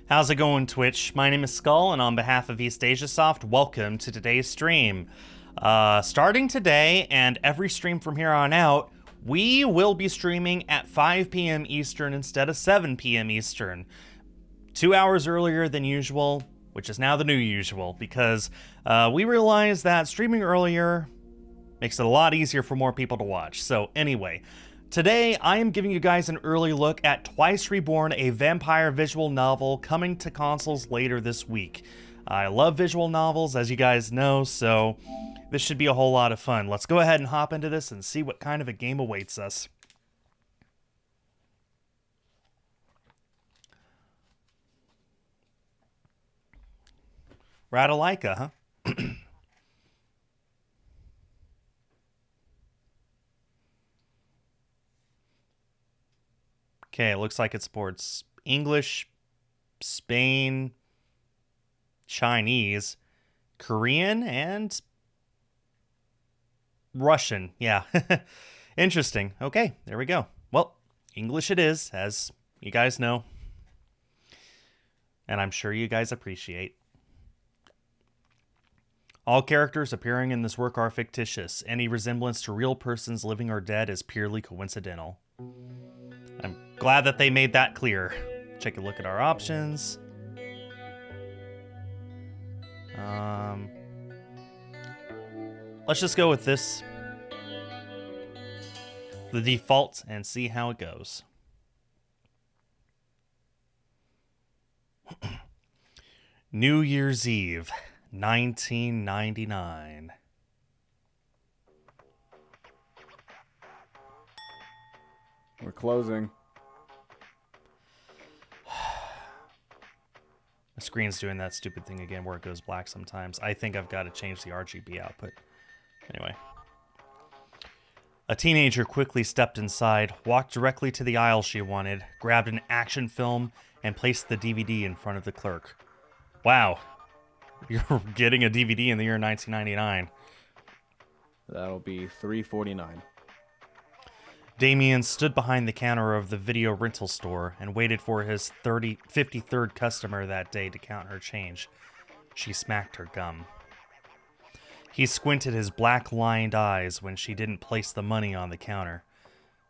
How's it going, Twitch? My name is Skull, and on behalf of East Asia Soft, welcome to today's stream. Starting today and every stream from here on out, we will be streaming at 5 p.m. Eastern instead of 7 p.m. Eastern. 2 hours earlier than usual, which is now the new usual, because we realize that streaming earlier makes it a lot easier for more people to watch. So anyway, today I am giving you guys an early look at Twice Reborn, a vampire visual novel coming to consoles later this week. I love visual novels, as you guys know, so this should be a whole lot of fun. Let's go ahead and hop into this and see what kind of a game awaits us. Radalaika, huh? Okay, it looks like it supports English, Spain, Chinese, Korean, and Russian. Yeah. Interesting. Okay, there we go. Well, English it is, as you guys know. And I'm sure you guys appreciate. All characters appearing in this work are fictitious. Any resemblance to real persons living or dead is purely coincidental. I'm glad that they made that clear. Take a look at our options. Let's just go with this, the default, and see how it goes. New Year's Eve, 1999. We're closing. The screen's doing that stupid thing again where it goes black sometimes. I think I've got to change the RGB output. Anyway. A teenager quickly stepped inside, walked directly to the aisle she wanted, grabbed an action film, and placed the DVD in front of the clerk. Wow. You're getting a DVD in the year 1999. That'll be $3.49. Damien stood behind the counter of the video rental store and waited for his 53rd customer that day to count her change. She smacked her gum. He squinted his black-lined eyes when she didn't place the money on the counter.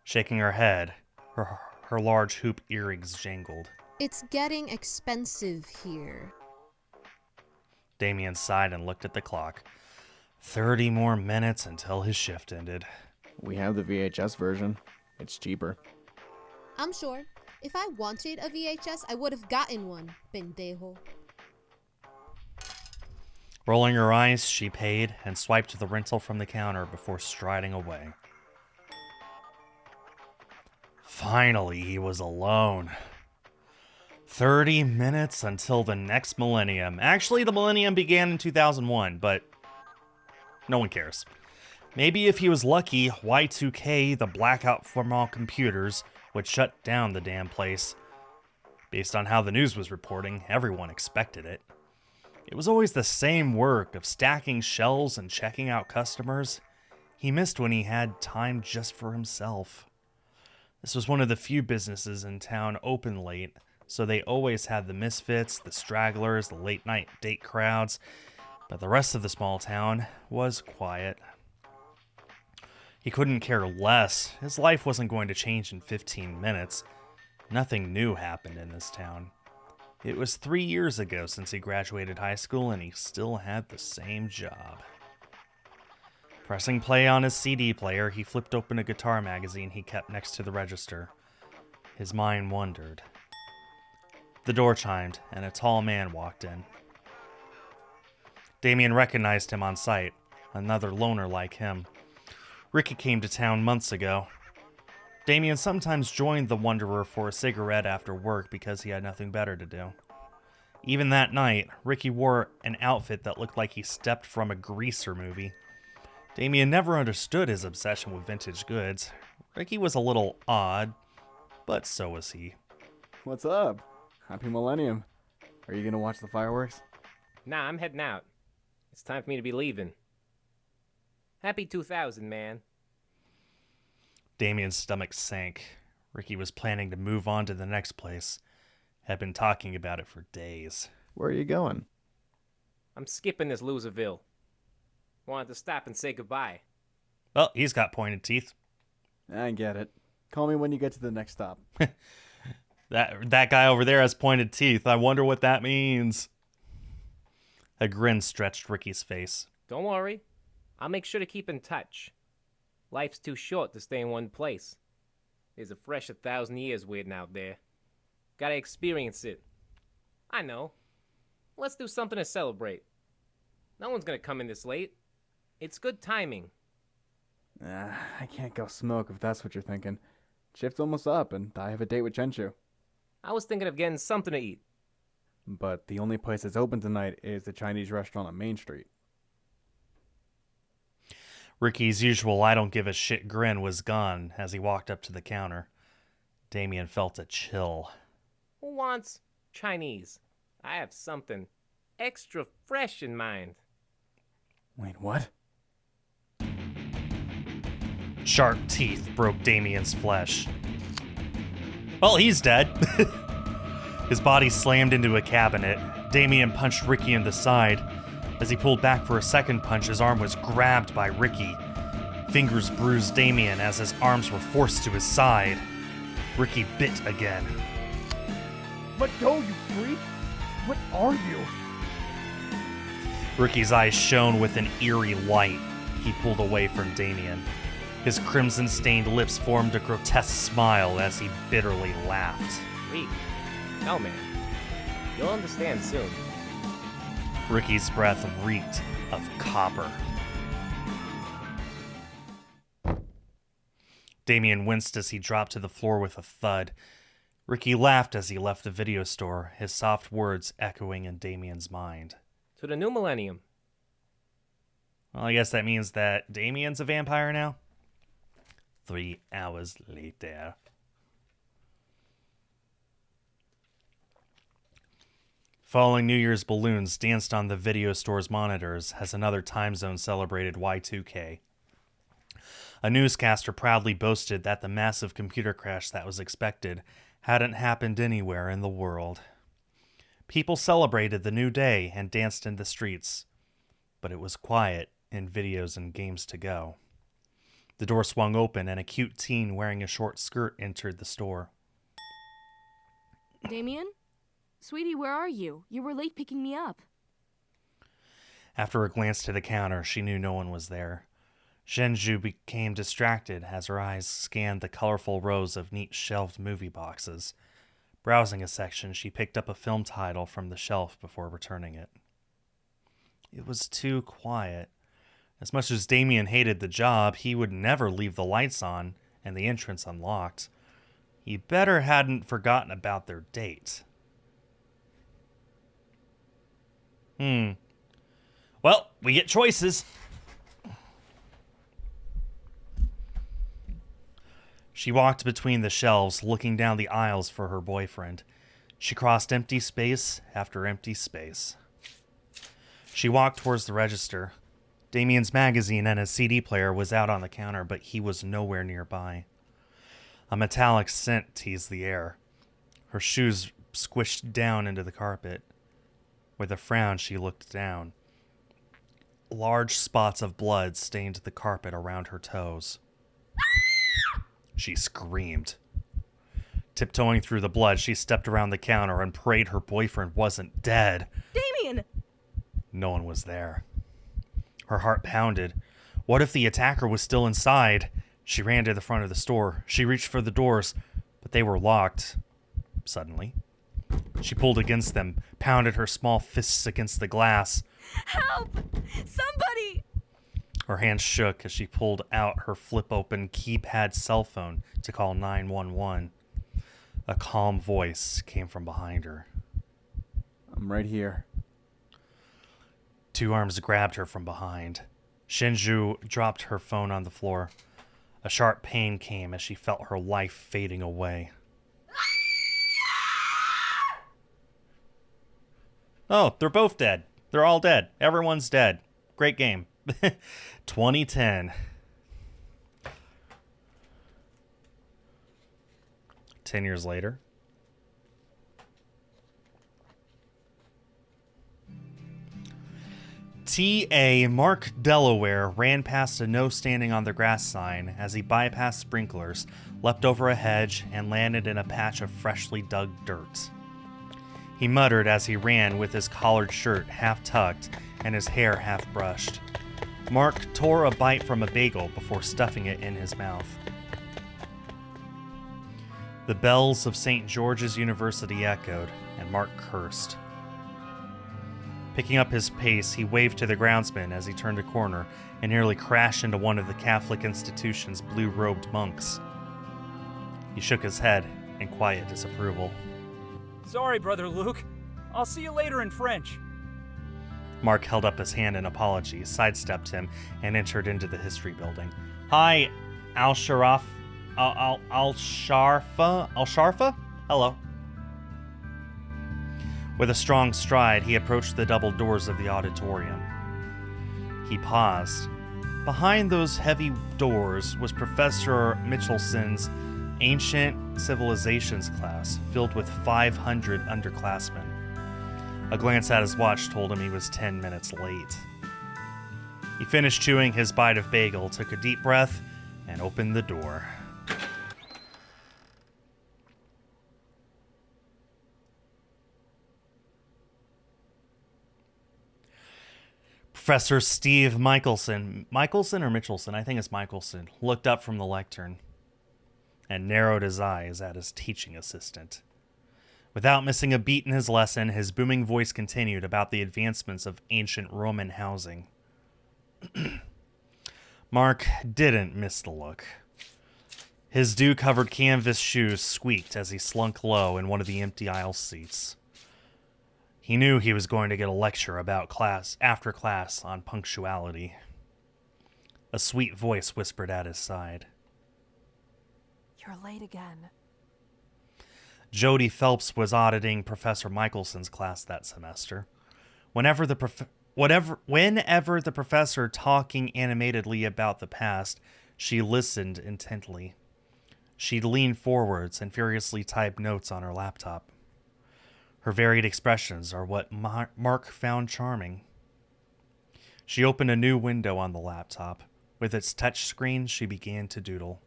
Shaking her head, her large hoop earrings jangled. It's getting expensive here. Damien sighed and looked at the clock. 30 more minutes until his shift ended. We have the VHS version. It's cheaper. I'm sure. If I wanted a VHS, I would have gotten one, pendejo. Rolling her eyes, she paid and swiped the rental from the counter before striding away. Finally, he was alone. 30 minutes until the next millennium. Actually, the millennium began in 2001, but no one cares. Maybe if he was lucky, Y2K, the blackout from all computers, would shut down the damn place. Based on how the news was reporting, everyone expected it. It was always the same work of stacking shelves and checking out customers. He missed when he had time just for himself. This was one of the few businesses in town open late, so they always had the misfits, the stragglers, the late-night date crowds, but the rest of the small town was quiet. He couldn't care less. His life wasn't going to change in 15 minutes. Nothing new happened in this town. It was 3 years ago since he graduated high school, and he still had the same job. Pressing play on his CD player, he flipped open a guitar magazine he kept next to the register. His mind wandered. The door chimed, and a tall man walked in. Damien recognized him on sight, another loner like him. Ricky came to town months ago. Damien sometimes joined the Wanderer for a cigarette after work because he had nothing better to do. Even that night, Ricky wore an outfit that looked like he stepped from a greaser movie. Damien never understood his obsession with vintage goods. Ricky was a little odd, but so was he. What's up? Happy Millennium. Are you gonna watch the fireworks? Nah, I'm heading out. It's time for me to be leaving. Happy 2000, man. Damien's stomach sank. Ricky was planning to move on to the next place, had been talking about it for days. Where are you going? I'm skipping this Loserville. Wanted to stop and say goodbye. Well, he's got pointed teeth. I get it. Call me when you get to the next stop. That guy over there has pointed teeth. I wonder what that means. A grin stretched Ricky's face. Don't worry. I'll make sure to keep in touch. Life's too short to stay in one place. There's a fresh 1,000 years waiting out there. Gotta experience it. I know. Let's do something to celebrate. No one's gonna come in this late. It's good timing. I can't go smoke if that's what you're thinking. Shift's almost up, and I have a date with Chenshu. I was thinking of getting something to eat. But the only place that's open tonight is the Chinese restaurant on Main Street. Ricky's usual I don't give a shit grin was gone as he walked up to the counter. Damien felt a chill. Who wants Chinese? I have something extra fresh in mind. Wait, what? Sharp teeth broke Damien's flesh. Well, he's dead. His body slammed into a cabinet. Damien punched Ricky in the side. As he pulled back for a second punch, his arm was grabbed by Ricky. Fingers bruised Damien as his arms were forced to his side. Ricky bit again. Let go, you freak! What are you? Ricky's eyes shone with an eerie light. He pulled away from Damien. His crimson-stained lips formed a grotesque smile as he bitterly laughed. Reek. No, man. You'll understand soon. Ricky's breath reeked of copper. Damien winced as he dropped to the floor with a thud. Ricky laughed as he left the video store, his soft words echoing in Damien's mind. To the new millennium. Well, I guess that means that Damien's a vampire now? 3 hours later. Falling New Year's balloons danced on the video store's monitors as another time zone celebrated Y2K. A newscaster proudly boasted that the massive computer crash that was expected hadn't happened anywhere in the world. People celebrated the new day and danced in the streets, but it was quiet in videos and games to go. The door swung open and a cute teen wearing a short skirt entered the store. Damien? Sweetie, where are you? You were late picking me up. After a glance to the counter, she knew no one was there. Zhenju became distracted as her eyes scanned the colorful rows of neat shelved movie boxes. Browsing a section, she picked up a film title from the shelf before returning it. It was too quiet. As much as Damien hated the job, he would never leave the lights on and the entrance unlocked. He better hadn't forgotten about their date. Well, we get choices. She walked between the shelves, looking down the aisles for her boyfriend. She crossed empty space after empty space. She walked towards the register. Damien's magazine and his CD player was out on the counter, but he was nowhere nearby. A metallic scent teased the air. Her shoes squished down into the carpet. With a frown, she looked down. Large spots of blood stained the carpet around her toes. She screamed. Tiptoeing through the blood, she stepped around the counter and prayed her boyfriend wasn't dead. Damien! No one was there. Her heart pounded. What if the attacker was still inside? She ran to the front of the store. She reached for the doors, but they were locked. Suddenly, she pulled against them, pounded her small fists against the glass. Help! Somebody! Her hands shook as she pulled out her flip-open keypad cell phone to call 911. A calm voice came from behind her. I'm right here. 2 arms grabbed her from behind. Shinju dropped her phone on the floor. A sharp pain came as she felt her life fading away. Oh, they're both dead. They're all dead. Everyone's dead. Great game. 2010. 10 years later. T.A. Mark Delaware ran past a no standing on the grass sign as he bypassed sprinklers, leapt over a hedge, and landed in a patch of freshly dug dirt. He muttered as he ran with his collared shirt half tucked and his hair half brushed. Mark tore a bite from a bagel before stuffing it in his mouth. The bells of St. George's University echoed, and Mark cursed. Picking up his pace, he waved to the groundsman as he turned a corner and nearly crashed into one of the Catholic institution's blue-robed monks. He shook his head in quiet disapproval. Sorry, Brother Luke. I'll see you later in French. Mark held up his hand in apology, sidestepped him, and entered into the history building. Hi, Al-Sharaf. Al-Sharfa? Hello. With a strong stride, he approached the double doors of the auditorium. He paused. Behind those heavy doors was Professor Mitchelson's Ancient Civilizations class, filled with 500 underclassmen. A glance at his watch told him he was 10 minutes late. He finished chewing his bite of bagel, took a deep breath, and opened the door. Professor Steve Michelson or Mitchelson, I think it's Michelson, looked up from the lectern and narrowed his eyes at his teaching assistant. Without missing a beat in his lesson, his booming voice continued about the advancements of ancient Roman housing. Mark didn't miss the look. His dew-covered canvas shoes squeaked as he slunk low in one of the empty aisle seats. He knew he was going to get a lecture about after class on punctuality. A sweet voice whispered at his side. You're late again. Jody Phelps was auditing Professor Michelson's class that semester. Whenever the professor talking animatedly about the past, she listened intently. She'd lean forwards and furiously type notes on her laptop. Her varied expressions are what Mark found charming. She opened a new window on the laptop. With its touch screen, she began to doodle.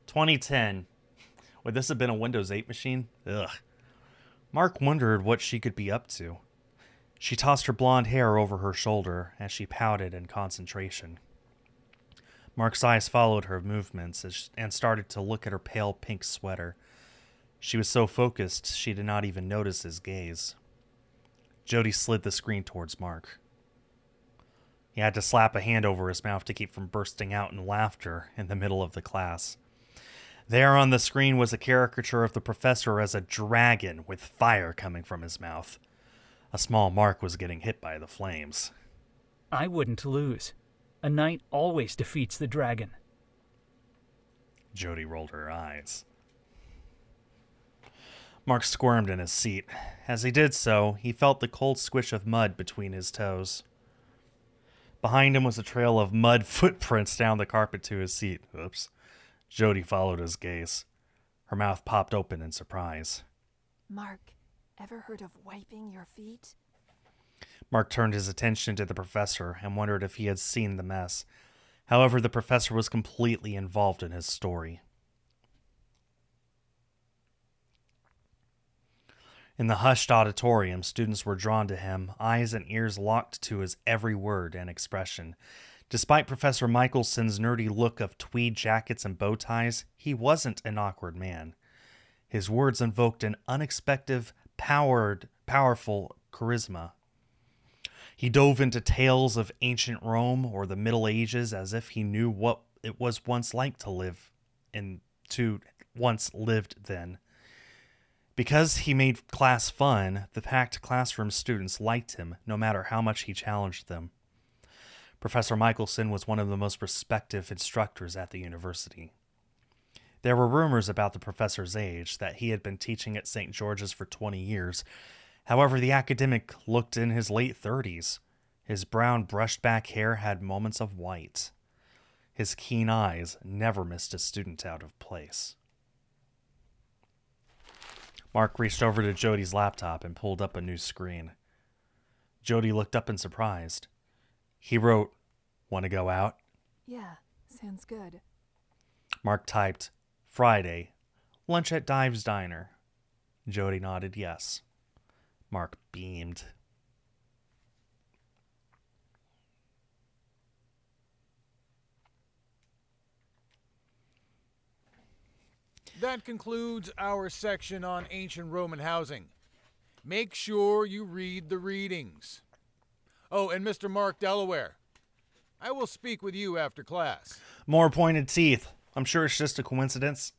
2010. Would this have been a Windows 8 machine? Ugh. Mark wondered what she could be up to. She tossed her blonde hair over her shoulder as she pouted in concentration. Mark's eyes followed her movements and started to look at her pale pink sweater. She was so focused, she did not even notice his gaze. Jody slid the screen towards Mark. He had to slap a hand over his mouth to keep from bursting out in laughter in the middle of the class. There on the screen was a caricature of the professor as a dragon with fire coming from his mouth. A small Mark was getting hit by the flames. I wouldn't lose. A knight always defeats the dragon. Jody rolled her eyes. Mark squirmed in his seat. As he did so, he felt the cold squish of mud between his toes. Behind him was a trail of mud footprints down the carpet to his seat. Oops. Jody followed his gaze. Her mouth popped open in surprise. Mark, ever heard of wiping your feet? Mark turned his attention to the professor and wondered if he had seen the mess. However, the professor was completely involved in his story. In the hushed auditorium, students were drawn to him, eyes and ears locked to his every word and expression. Despite Professor Michelson's nerdy look of tweed jackets and bow ties, he wasn't an awkward man. His words invoked an unexpected, powerful charisma. He dove into tales of ancient Rome or the Middle Ages as if he knew what it was once like to once lived then. Because he made class fun, the packed classroom students liked him, no matter how much he challenged them. Professor Michelson was one of the most respected instructors at the university. There were rumors about the professor's age, that he had been teaching at St. George's for 20 years. However, the academic looked in his late 30s. His brown brushed-back hair had moments of white. His keen eyes never missed a student out of place. Mark reached over to Jody's laptop and pulled up a new screen. Jody looked up in surprise. He wrote, "Want to go out?" Yeah, sounds good. Mark typed, "Friday, lunch at Dive's Diner." Jody nodded yes. Mark beamed. That concludes our section on ancient Roman housing. Make sure you read the readings. Oh, and Mr. Mark Delaware, I will speak with you after class. More pointed teeth. I'm sure it's just a coincidence.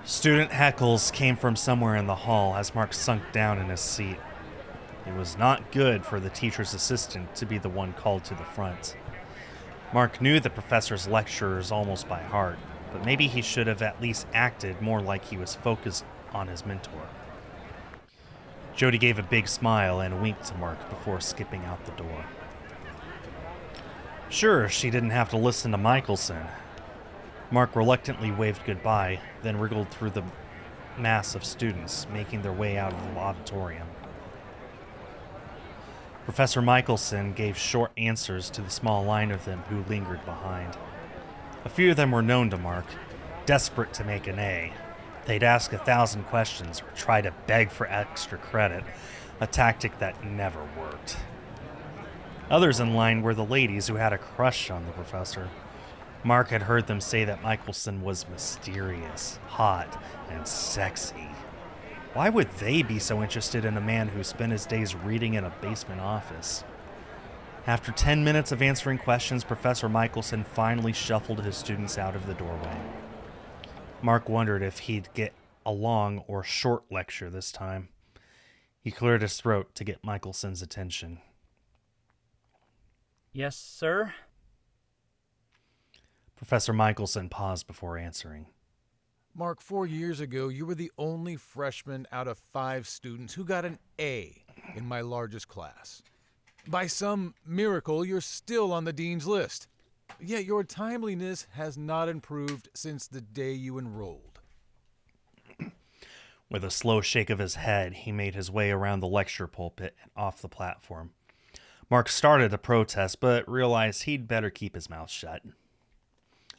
Student heckles came from somewhere in the hall as Mark sunk down in his seat. It was not good for the teacher's assistant to be the one called to the front. Mark knew the professor's lectures almost by heart, but maybe he should have at least acted more like he was focused on his mentor. Jody gave a big smile and winked to Mark before skipping out the door. Sure, she didn't have to listen to Michelson. Mark reluctantly waved goodbye, then wriggled through the mass of students, making their way out of the auditorium. Professor Michelson gave short answers to the small line of them who lingered behind. A few of them were known to Mark, desperate to make an A. They'd ask 1,000 questions or try to beg for extra credit, a tactic that never worked. Others in line were the ladies who had a crush on the professor. Mark had heard them say that Michelson was mysterious, hot, and sexy. Why would they be so interested in a man who spent his days reading in a basement office? After 10 minutes of answering questions, Professor Michelson finally shuffled his students out of the doorway. Mark wondered if he'd get a long or short lecture this time. He cleared his throat to get Michelson's attention. Yes, sir? Professor Michelson paused before answering. Mark, 4 years ago, you were the only freshman out of 5 students who got an A in my largest class. By some miracle, you're still on the dean's list. Yet your timeliness has not improved since the day you enrolled. With a slow shake of his head, he made his way around the lecture pulpit and off the platform. Mark started to protest, but realized he'd better keep his mouth shut.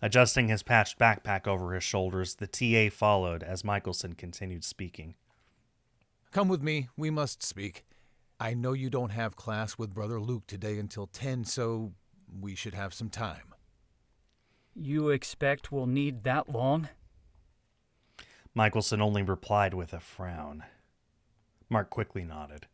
Adjusting his patched backpack over his shoulders, the TA followed as Michelson continued speaking. Come with me, we must speak. I know you don't have class with Brother Luke today until 10, so we should have some time. You expect we'll need that long? Michelson only replied with a frown. Mark quickly nodded.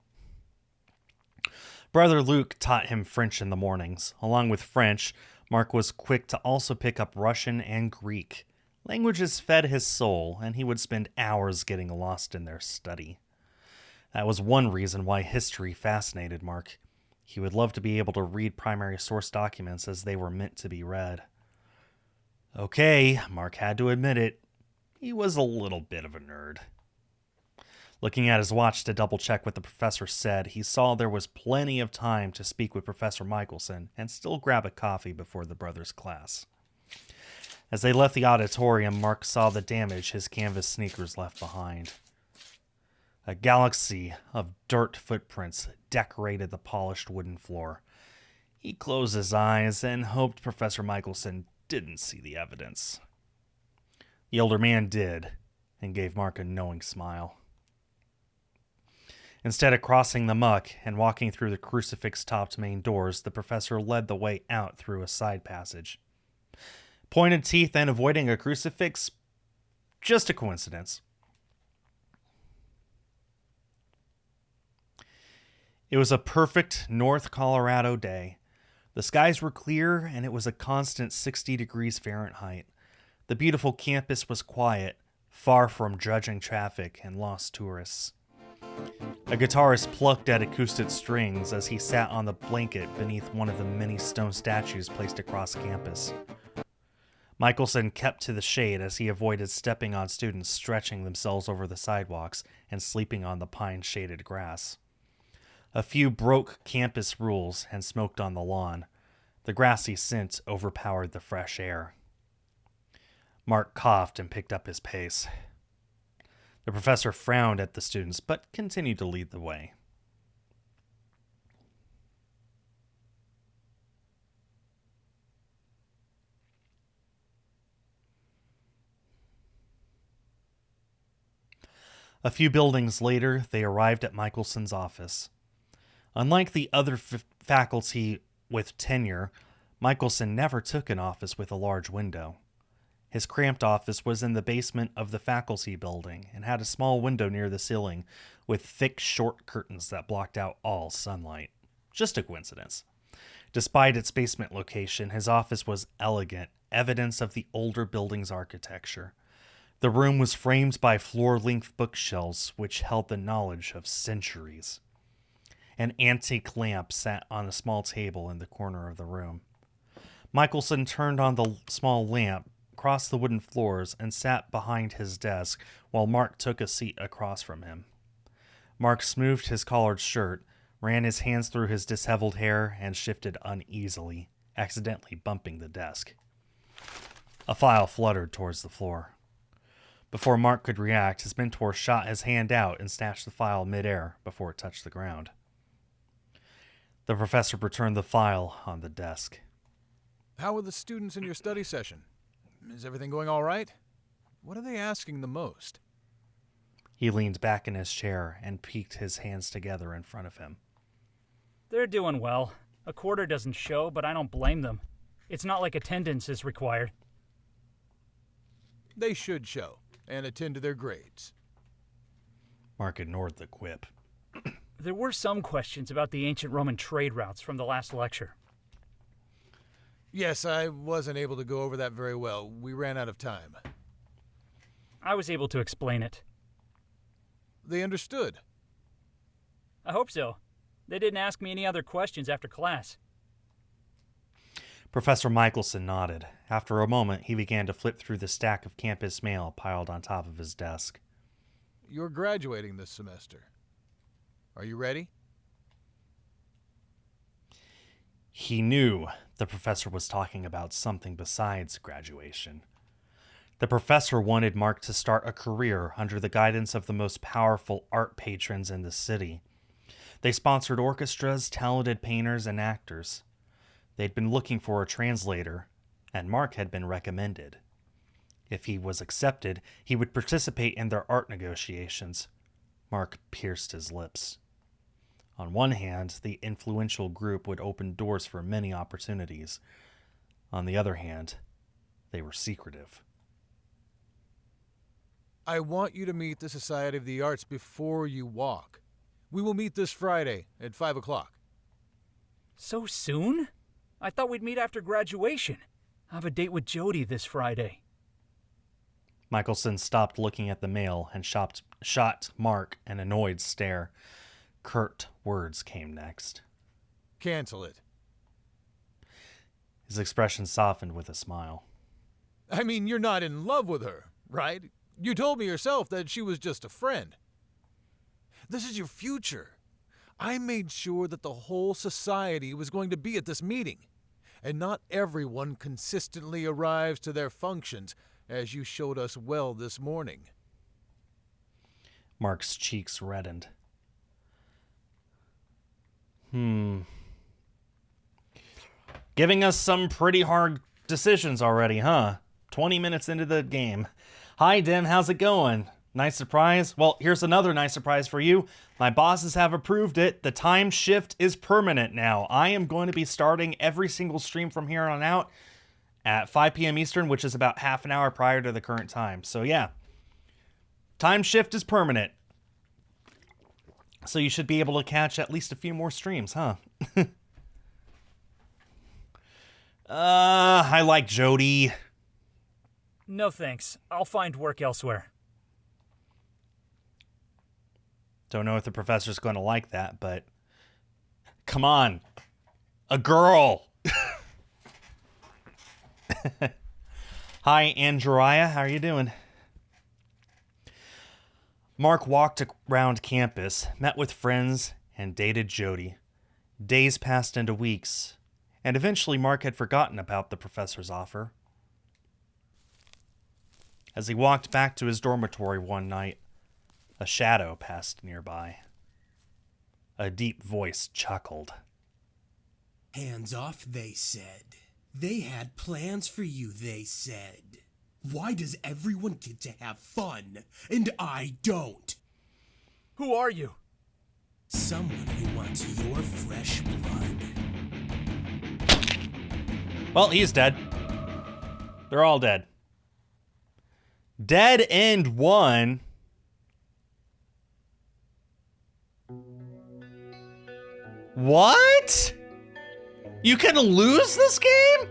Brother Luke taught him French in the mornings. Along with French, Mark was quick to also pick up Russian and Greek. Languages fed his soul, and he would spend hours getting lost in their study. That was one reason why history fascinated Mark. He would love to be able to read primary source documents as they were meant to be read. Okay, Mark had to admit it. He was a little bit of a nerd. Looking at his watch to double-check what the professor said, he saw there was plenty of time to speak with Professor Michelson and still grab a coffee before the brothers' class. As they left the auditorium, Mark saw the damage his canvas sneakers left behind. A galaxy of dirt footprints decorated the polished wooden floor. He closed his eyes and hoped Professor Michelson didn't see the evidence. The older man did, and gave Mark a knowing smile. Instead of crossing the muck and walking through the crucifix-topped main doors, the professor led the way out through a side passage. Pointed teeth and avoiding a crucifix? Just a coincidence. It was a perfect North Colorado day. The skies were clear, and it was a constant 60 degrees Fahrenheit. The beautiful campus was quiet, far from judging traffic and lost tourists. A guitarist plucked at acoustic strings as he sat on the blanket beneath one of the many stone statues placed across campus. Michelson kept to the shade as he avoided stepping on students stretching themselves over the sidewalks and sleeping on the pine-shaded grass. A few broke campus rules and smoked on the lawn. The grassy scent overpowered the fresh air. Mark coughed and picked up his pace. The professor frowned at the students, but continued to lead the way. A few buildings later, they arrived at Michelson's office. Unlike the other faculty with tenure, Michelson never took an office with a large window. His cramped office was in the basement of the faculty building and had a small window near the ceiling with thick, short curtains that blocked out all sunlight. Just a coincidence. Despite its basement location, his office was elegant, evidence of the older building's architecture. The room was framed by floor-length bookshelves which held the knowledge of centuries. An antique lamp sat on a small table in the corner of the room. Michelson turned on the small lamp, crossed the wooden floors, and sat behind his desk while Mark took a seat across from him. Mark smoothed his collared shirt, ran his hands through his disheveled hair, and shifted uneasily, accidentally bumping the desk. A file fluttered towards the floor. Before Mark could react, his mentor shot his hand out and snatched the file midair before it touched the ground. The professor returned the file on the desk. How are the students in your study session? Is everything going all right? What are they asking the most? He leaned back in his chair and peeked his hands together in front of him. They're doing well. A quarter doesn't show, but I don't blame them. It's not like attendance is required. They should show and attend to their grades. Mark ignored the quip. There were some questions about the ancient Roman trade routes from the last lecture. Yes, I wasn't able to go over that very well. We ran out of time. I was able to explain it. They understood. I hope so. They didn't ask me any other questions after class. Professor Michelson nodded. After a moment, he began to flip through the stack of campus mail piled on top of his desk. You're graduating this semester. Are you ready? He knew the professor was talking about something besides graduation. The professor wanted Mark to start a career under the guidance of the most powerful art patrons in the city. They sponsored orchestras, talented painters, and actors. They'd been looking for a translator, and Mark had been recommended. If he was accepted, he would participate in their art negotiations. Mark pierced his lips. On one hand, the influential group would open doors for many opportunities. On the other hand, they were secretive. I want you to meet the Society of the Arts before you walk. We will meet this Friday at 5 o'clock. So soon? I thought we'd meet after graduation. I have a date with Jody this Friday. Michelson stopped looking at the mail and shot Mark an annoyed stare. Curt words came next. Cancel it. His expression softened with a smile. I mean, you're not in love with her, right? You told me yourself that she was just a friend. This is your future. I made sure that the whole society was going to be at this meeting, and not everyone consistently arrives to their functions, as you showed us well this morning. Mark's cheeks reddened. Giving us some pretty hard decisions already, huh? 20 minutes into the game. Hi, Dim, how's it going? Nice surprise? Well, here's another nice surprise for you. My bosses have approved it. The time shift is permanent now. I am going to be starting every single stream from here on out at 5 p.m. Eastern, which is about half an hour prior to the current time. So yeah, time shift is permanent. So you should be able to catch at least a few more streams, huh? I like Jody. No thanks. I'll find work elsewhere. Don't know if the professor's going to like that, but come on. A girl. Hi, Andrea. How are you doing? Mark walked around campus, met with friends, and dated Jody. Days passed into weeks, and eventually Mark had forgotten about the professor's offer. As he walked back to his dormitory one night, a shadow passed nearby. A deep voice chuckled. Hands off, they said. They had plans for you, they said. Why does everyone get to have fun, and I don't? Who are you? Someone who wants your fresh blood. Well, he's dead. They're all dead. Dead End 1. What? You can lose this game?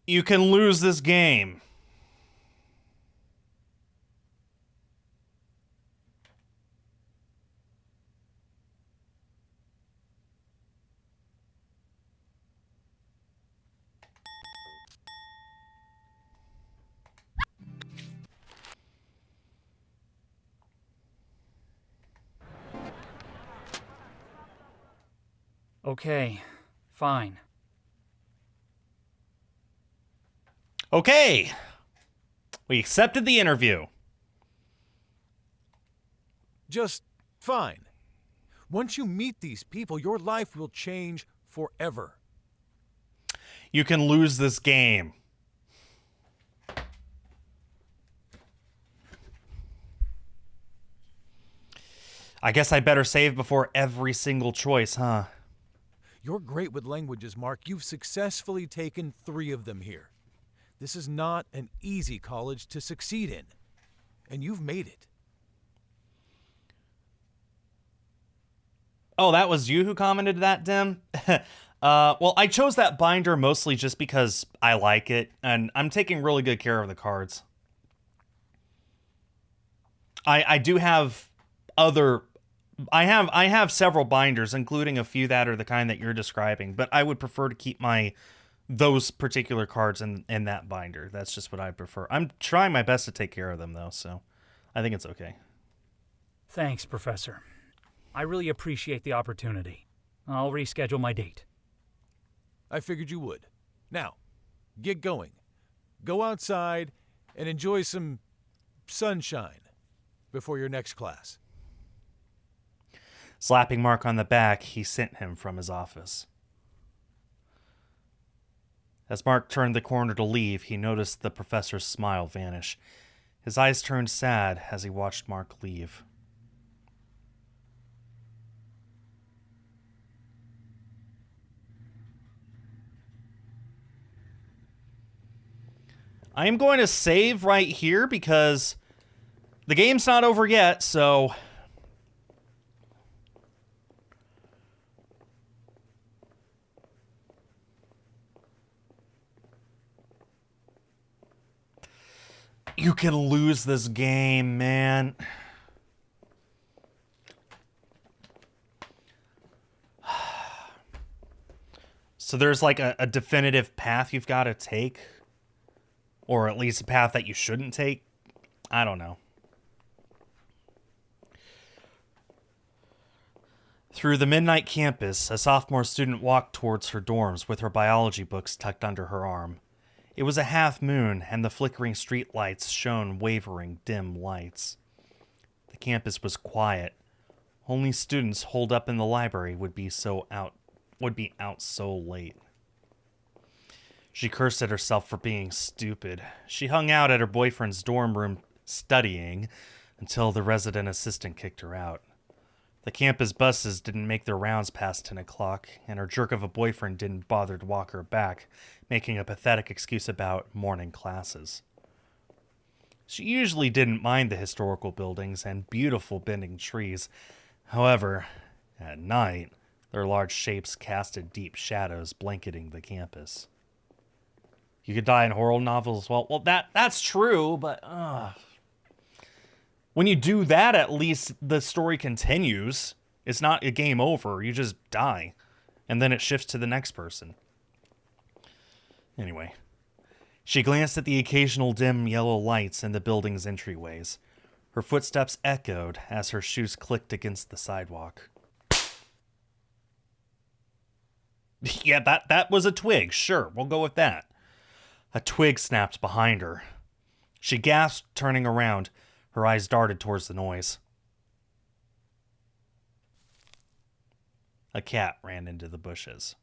You can lose this game. Okay, fine. Okay. We accepted the interview. Just fine. Once you meet these people, your life will change forever. You can lose this game. I guess I better save before every single choice, huh? You're great with languages, Mark. You've successfully taken 3 of them here. This is not an easy college to succeed in, and you've made it. Oh, that was you who commented that, Dim? Well, I chose that binder mostly just because I like it, and I'm taking really good care of the cards. I do have other... I have several binders, including a few that are the kind that you're describing, but I would prefer to keep those particular cards in that binder. That's just what I prefer. I'm trying my best to take care of them, though, so I think it's okay. Thanks, Professor. I really appreciate the opportunity. I'll reschedule my date. I figured you would. Now, get going. Go outside and enjoy some sunshine before your next class. Slapping Mark on the back, he sent him from his office. As Mark turned the corner to leave, he noticed the professor's smile vanish. His eyes turned sad as he watched Mark leave. I am going to save right here because the game's not over yet, so... You can lose this game, man. So there's like a definitive path you've got to take? Or at least a path that you shouldn't take? I don't know. Through the midnight campus, a sophomore student walked towards her dorms with her biology books tucked under her arm. It was a half moon, and the flickering street lights shone wavering, dim lights. The campus was quiet. Only students holed up in the library would be out so late. She cursed at herself for being stupid. She hung out at her boyfriend's dorm room studying until the resident assistant kicked her out. The campus buses didn't make their rounds past 10 o'clock, and her jerk of a boyfriend didn't bother to walk her back, making a pathetic excuse about morning classes. She usually didn't mind the historical buildings and beautiful bending trees. However, at night, their large shapes casted deep shadows blanketing the campus. You could die in horror novels as well. Well, that's true, but when you do that, at least the story continues. It's not a game over. You just die, and then it shifts to the next person. Anyway, she glanced at the occasional dim yellow lights in the building's entryways. Her footsteps echoed as her shoes clicked against the sidewalk. Yeah, that was a twig. Sure, we'll go with that. A twig snapped behind her. She gasped, turning around. Her eyes darted towards the noise. A cat ran into the bushes.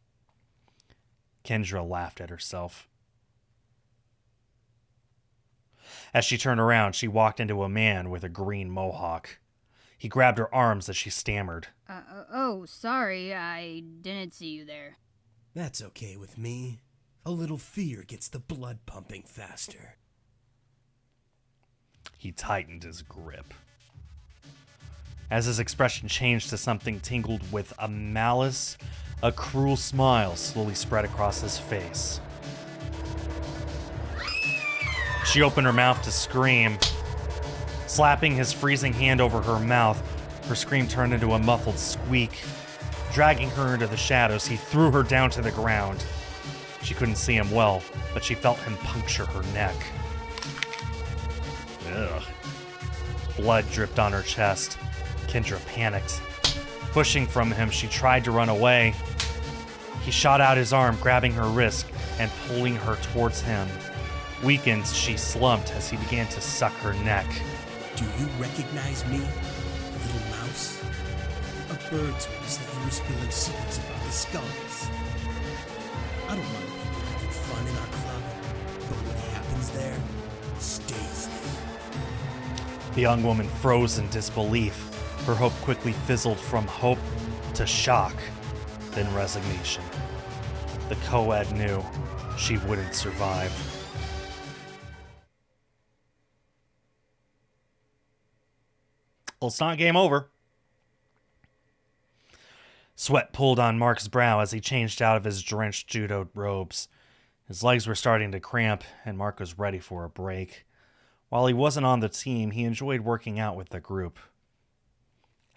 Kendra laughed at herself. As she turned around, she walked into a man with a green mohawk. He grabbed her arms as she stammered. Oh, sorry, I didn't see you there. That's okay with me. A little fear gets the blood pumping faster. He tightened his grip. As his expression changed to something tingled with a malice, a cruel smile slowly spread across his face. She opened her mouth to scream. Slapping his freezing hand over her mouth, her scream turned into a muffled squeak. Dragging her into the shadows, he threw her down to the ground. She couldn't see him well, but she felt him puncture her neck. Ugh. Blood dripped on her chest. Kendra panicked. Pushing from him, she tried to run away. He shot out his arm, grabbing her wrist and pulling her towards him. Weakened, she slumped as he began to suck her neck. Do you recognize me, little mouse? A bird told us that you were spilling secrets about the skulls. I don't mind people having fun in our club, but what happens there stays there. The young woman froze in disbelief. Her hope quickly fizzled from hope to shock, then resignation. The co-ed knew she wouldn't survive. Well, it's not game over. Sweat pulled on Mark's brow as he changed out of his drenched judo robes. His legs were starting to cramp, and Mark was ready for a break. While he wasn't on the team, he enjoyed working out with the group.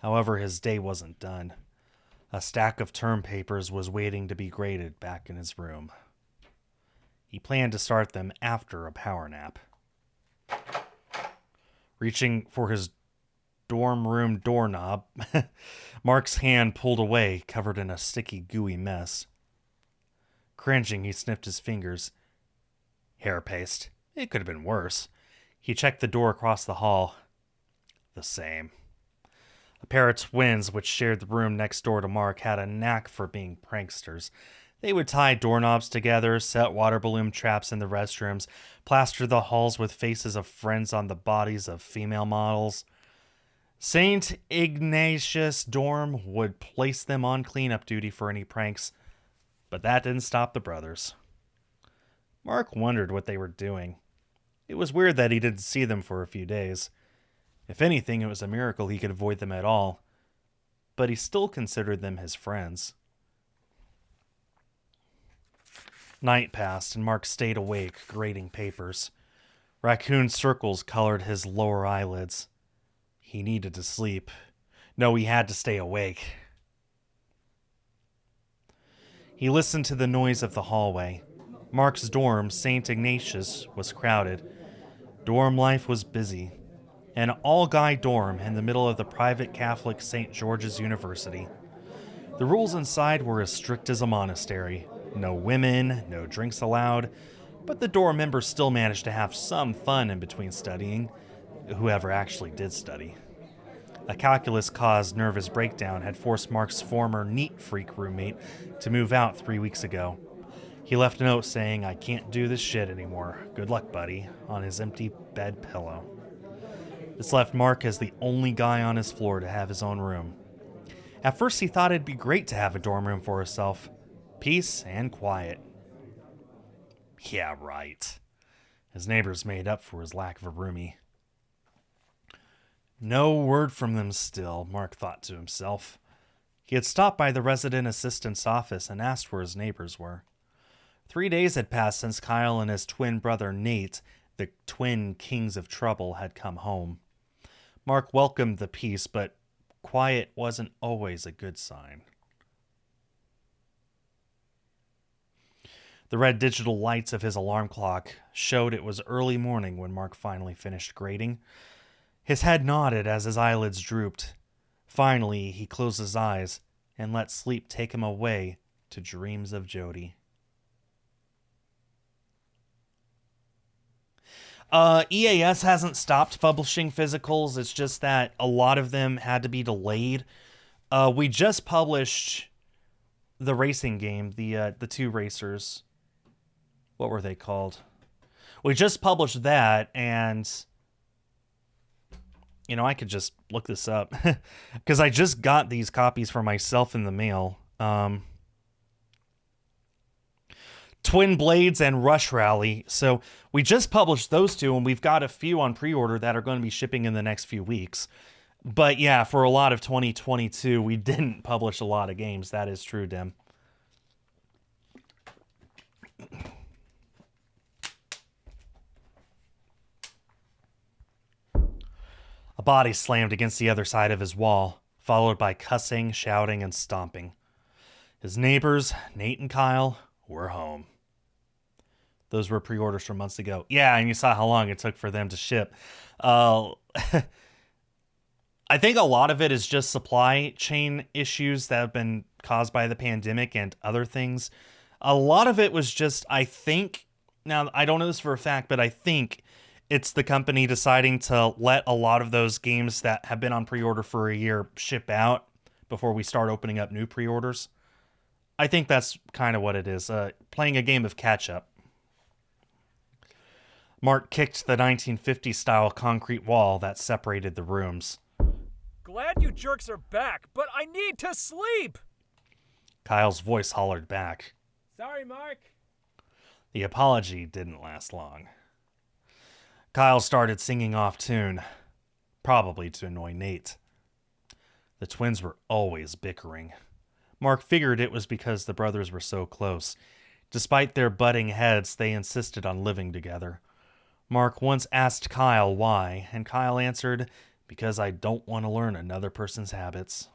However, his day wasn't done. A stack of term papers was waiting to be graded back in his room. He planned to start them after a power nap. Reaching for his dorm room doorknob, Mark's hand pulled away, covered in a sticky, gooey mess. Cringing, he sniffed his fingers. Hair paste. It could have been worse. He checked the door across the hall. The same. A pair of twins, which shared the room next door to Mark, had a knack for being pranksters. They would tie doorknobs together, set water balloon traps in the restrooms, plaster the halls with faces of friends on the bodies of female models. St. Ignatius dorm would place them on cleanup duty for any pranks, but that didn't stop the brothers. Mark wondered what they were doing. It was weird that he didn't see them for a few days. If anything, it was a miracle he could avoid them at all, but he still considered them his friends. Night passed, and Mark stayed awake, grading papers. Raccoon circles colored his lower eyelids. He needed to sleep. No, he had to stay awake. He listened to the noise of the hallway. Mark's dorm, St. Ignatius, was crowded. Dorm life was busy. An all-guy dorm in the middle of the private Catholic St. George's University. The rules inside were as strict as a monastery. No women, no drinks allowed, but the dorm members still managed to have some fun in between studying, whoever actually did study. A calculus-caused nervous breakdown had forced Mark's former neat freak roommate to move out 3 weeks ago. He left a note saying, "I can't do this shit anymore. Good luck, buddy," on his empty bed pillow. This left Mark as the only guy on his floor to have his own room. At first he thought it'd be great to have a dorm room for himself. Peace and quiet. Yeah, right. His neighbors made up for his lack of a roomie. No word from them still, Mark thought to himself. He had stopped by the resident assistant's office and asked where his neighbors were. 3 days had passed since Kyle and his twin brother Nate, the twin kings of trouble, had come home. Mark welcomed the peace, but quiet wasn't always a good sign. The red digital lights of his alarm clock showed it was early morning when Mark finally finished grading. His head nodded as his eyelids drooped. Finally, he closed his eyes and let sleep take him away to dreams of Jody. EAS hasn't stopped publishing physicals. It's just that a lot of them had to be delayed. We just published the racing game, the two racers. What were they called? We just published that, and you know, I could just look this up because I just got these copies for myself in the mail. Twin Blades and Rush Rally. So we just published those two, and we've got a few on pre-order that are going to be shipping in the next few weeks. But yeah, for a lot of 2022, we didn't publish a lot of games. That is true, Dim. A body slammed against the other side of his wall, followed by cussing, shouting, and stomping. His neighbors, Nate and Kyle, were home. Those were pre-orders from months ago. Yeah, and you saw how long it took for them to ship. I think a lot of it is just supply chain issues that have been caused by the pandemic and other things. A lot of it was just, I think, now I don't know this for a fact, but I think it's the company deciding to let a lot of those games that have been on pre-order for a year ship out before we start opening up new pre-orders. I think that's kind of what it is, playing a game of catch-up. Mark kicked the 1950s-style concrete wall that separated the rooms. Glad you jerks are back, but I need to sleep! Kyle's voice hollered back. Sorry, Mark. The apology didn't last long. Kyle started singing off tune, probably to annoy Nate. The twins were always bickering. Mark figured it was because the brothers were so close. Despite their butting heads, they insisted on living together. Mark once asked Kyle why, and Kyle answered, "Because I don't want to learn another person's habits."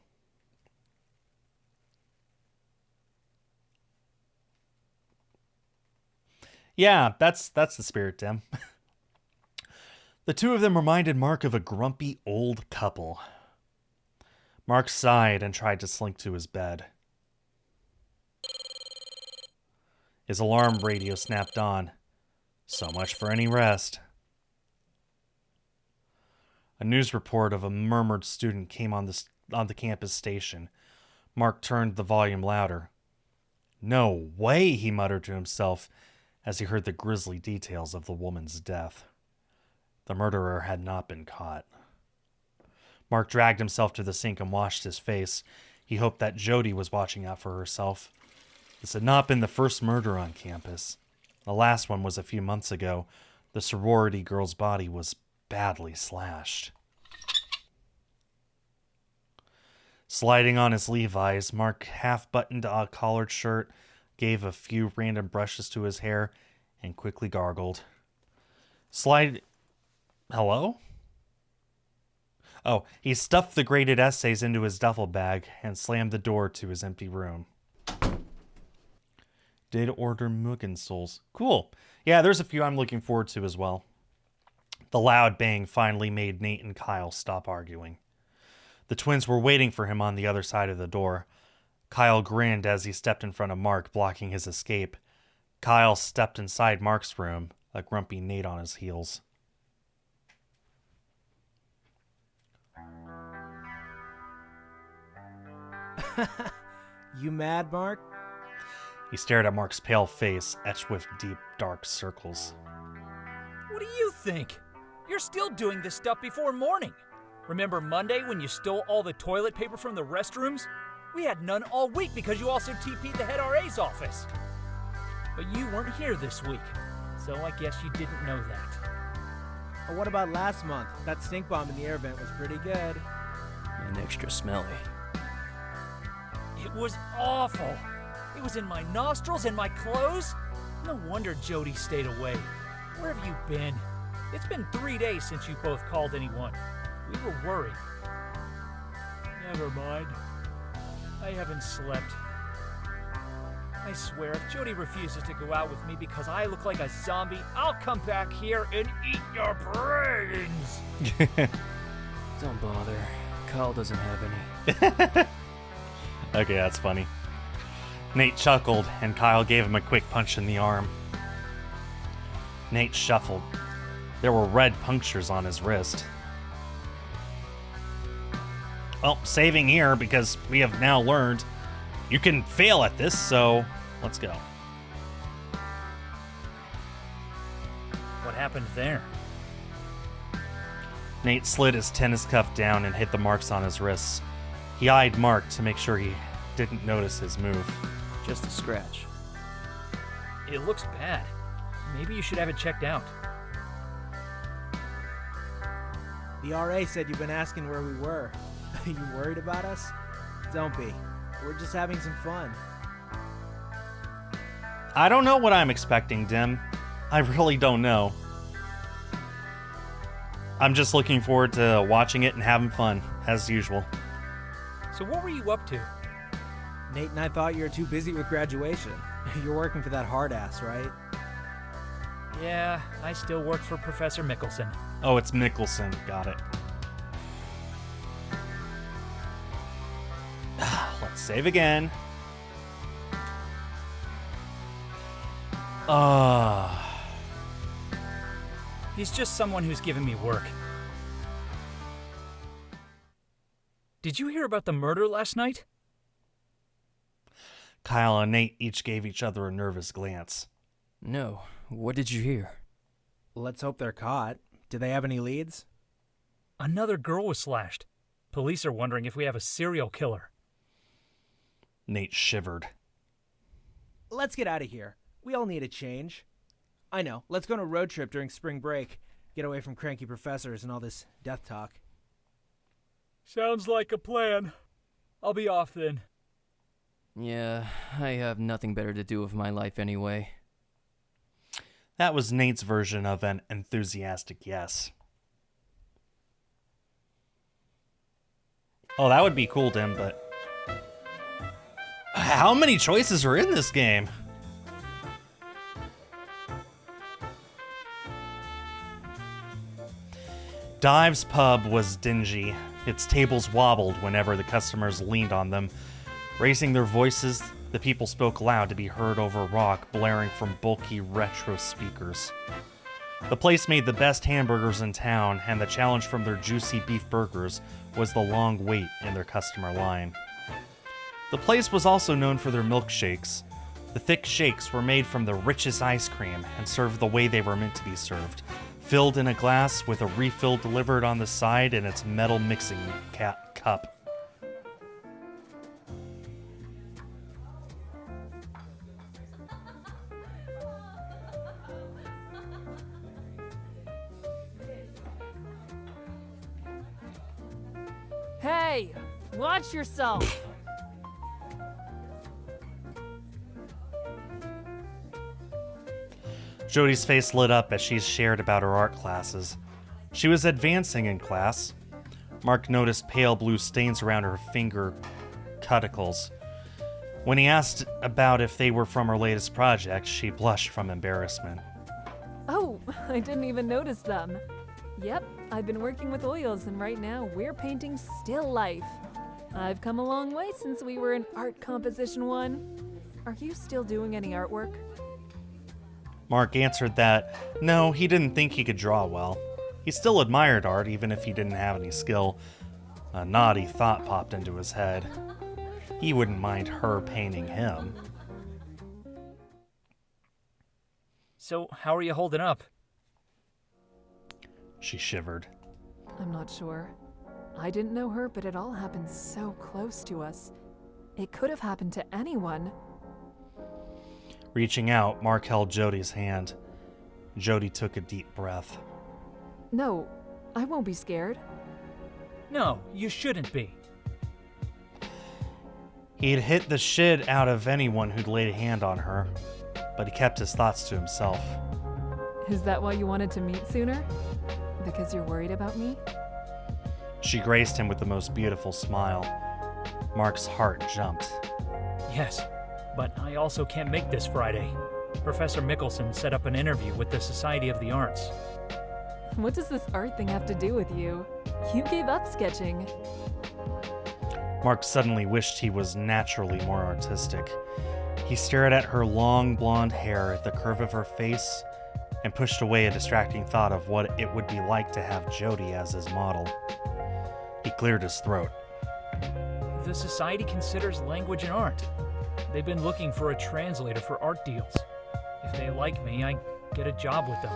Yeah, that's the spirit, Tim. The two of them reminded Mark of a grumpy old couple. Mark sighed and tried to slink to his bed. His alarm radio snapped on. So much for any rest. A news report of a murmured student came on the campus station. Mark turned the volume louder. "No way," he muttered to himself as he heard the grisly details of the woman's death. The murderer had not been caught. Mark dragged himself to the sink and washed his face. He hoped that Jody was watching out for herself. This had not been the first murder on campus. The last one was a few months ago. The sorority girl's body was badly slashed. Sliding on his Levi's, Mark half-buttoned a collared shirt, gave a few random brushes to his hair, and quickly gargled. Hello? Oh, he stuffed the graded essays into his duffel bag and slammed the door to his empty room. Did order Mugen Souls. Cool. Yeah, there's a few I'm looking forward to as well. The loud bang finally made Nate and Kyle stop arguing. The twins were waiting for him on the other side of the door. Kyle grinned as he stepped in front of Mark, blocking his escape. Kyle stepped inside Mark's room, a grumpy Nate on his heels. You mad, Mark? He stared at Mark's pale face, etched with deep, dark circles. What do you think? You're still doing this stuff before morning. Remember Monday when you stole all the toilet paper from the restrooms? We had none all week because you also TP'd the head RA's office. But you weren't here this week, so I guess you didn't know that. Or what about last month? That stink bomb in the air vent was pretty good. And extra smelly. It was awful. It was in my nostrils and my clothes. No wonder Jody stayed away. Where have you been? It's been 3 days since you both called anyone. We were worried. Never mind. I haven't slept. I swear, if Jody refuses to go out with me because I look like a zombie, I'll come back here and eat your brains! Don't bother. Kyle doesn't have any. Okay, that's funny. Nate chuckled, and Kyle gave him a quick punch in the arm. Nate shuffled. There were red punctures on his wrist. Well, saving here because we have now learned you can fail at this, so let's go. What happened there? Nate slid his tennis cuff down and hit the marks on his wrists. He eyed Mark to make sure he didn't notice his move. Just a scratch. It looks bad. Maybe you should have it checked out. The RA said you've been asking where we were. Are you worried about us? Don't be. We're just having some fun. I don't know what I'm expecting, Dim. I really don't know. I'm just looking forward to watching it and having fun, as usual. So what were you up to? Nate and I thought you were too busy with graduation. You're working for that hard ass, right? Yeah, I still work for Professor Mickelson. Oh, it's Mickelson. Got it. Let's save again. He's just someone who's giving me work. Did you hear about the murder last night? Kyle and Nate each gave each other a nervous glance. No. What did you hear? Let's hope they're caught. Do they have any leads? Another girl was slashed. Police are wondering if we have a serial killer. Nate shivered. Let's get out of here. We all need a change. I know. Let's go on a road trip during spring break. Get away from cranky professors and all this death talk. Sounds like a plan. I'll be off then. Yeah, I have nothing better to do with my life anyway. That was Nate's version of an enthusiastic yes. Oh, that would be cool, Dim, but... How many choices are in this game? Dive's pub was dingy. Its tables wobbled whenever the customers leaned on them. Raising their voices, the people spoke loud to be heard over rock blaring from bulky retro speakers. The place made the best hamburgers in town, and the challenge from their juicy beef burgers was the long wait in their customer line. The place was also known for their milkshakes. The thick shakes were made from the richest ice cream and served the way they were meant to be served, filled in a glass with a refill delivered on the side in its metal mixing cup. Hey, watch yourself. Jody's face lit up as she shared about her art classes. She was advancing in class. Mark noticed pale blue stains around her finger cuticles. When he asked about if they were from her latest project, she blushed from embarrassment. Oh, I didn't even notice them. Yep, I've been working with oils, and right now we're painting still life. I've come a long way since we were in Art Composition 1. Are you still doing any artwork? Mark answered that, no, he didn't think he could draw well. He still admired art, even if he didn't have any skill. A naughty thought popped into his head. He wouldn't mind her painting him. So, how are you holding up? She shivered. I'm not sure. I didn't know her, but it all happened so close to us. It could have happened to anyone. Reaching out, Mark held Jody's hand. Jody took a deep breath. No, I won't be scared. No, you shouldn't be. He'd hit the shit out of anyone who'd laid a hand on her, but he kept his thoughts to himself. Is that why you wanted to meet sooner? Because you're worried about me? She graced him with the most beautiful smile. Mark's heart jumped. Yes, but I also can't make this Friday. Professor Mickelson set up an interview with the Society of the Arts. What does this art thing have to do with you? You gave up sketching. Mark suddenly wished he was naturally more artistic. He stared at her long blonde hair, at the curve of her face, and pushed away a distracting thought of what it would be like to have Jody as his model. He cleared his throat. The society considers language an art. They've been looking for a translator for art deals. If they like me, I get a job with them.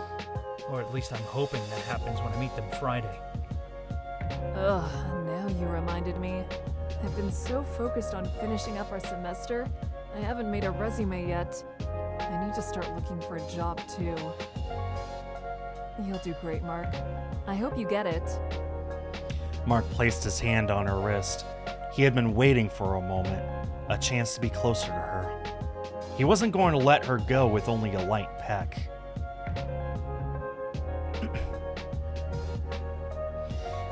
Or at least I'm hoping that happens when I meet them Friday. Ugh, now you reminded me. I've been so focused on finishing up our semester, I haven't made a resume yet. I need to start looking for a job too. You'll do great, Mark. I hope you get it. Mark placed his hand on her wrist. He had been waiting for a moment, a chance to be closer to her. He wasn't going to let her go with only a light peck.